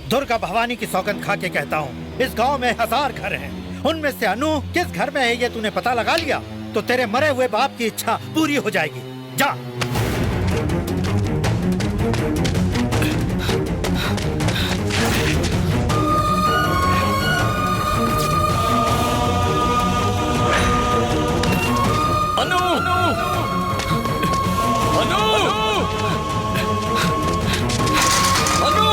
दुर्गा भवानी की सौगंध खा के कहता हूँ, इस गांव में 1000 घर हैं। उनमें से अनु किस घर में है ये तूने पता लगा लिया तो तेरे मरे हुए बाप की इच्छा पूरी हो जाएगी। जा। अनु! अनु! अनु! अनु!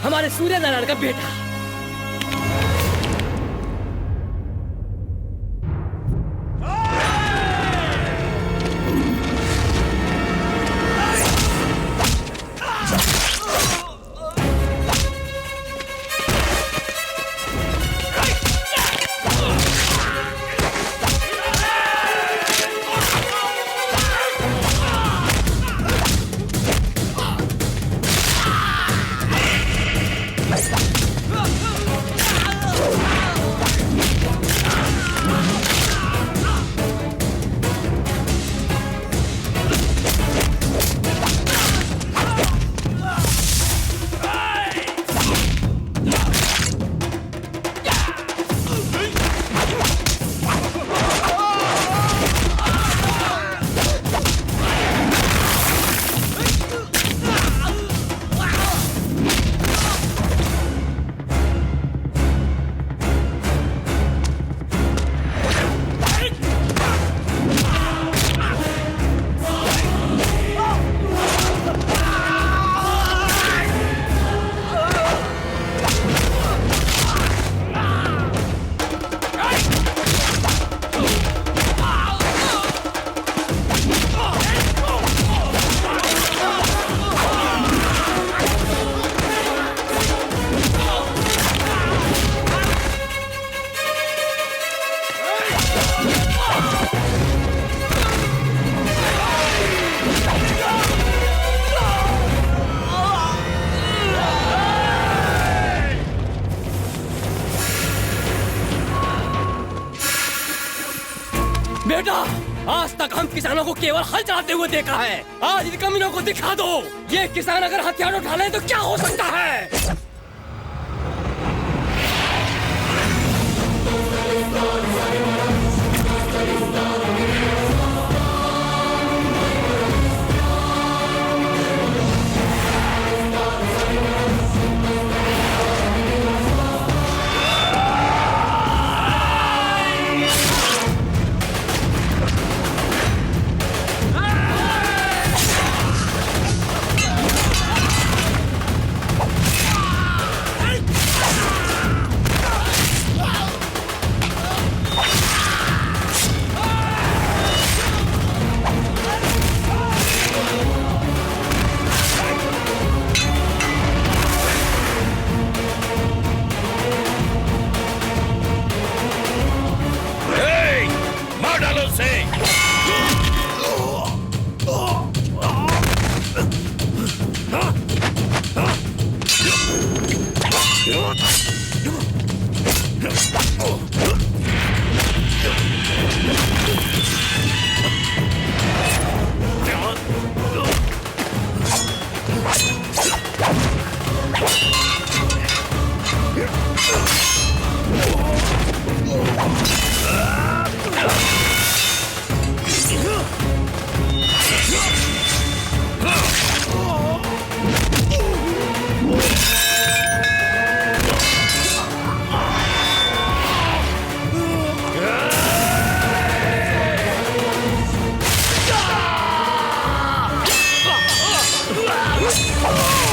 हमारे सूर्य नारायण का बेटा। बेटा, आज तक हम किसानों को केवल हल चलाते हुए देखा है। आज इन कमीनों को दिखा दो, ये किसान अगर हथियार उठा लें तो क्या हो सकता है। Oh!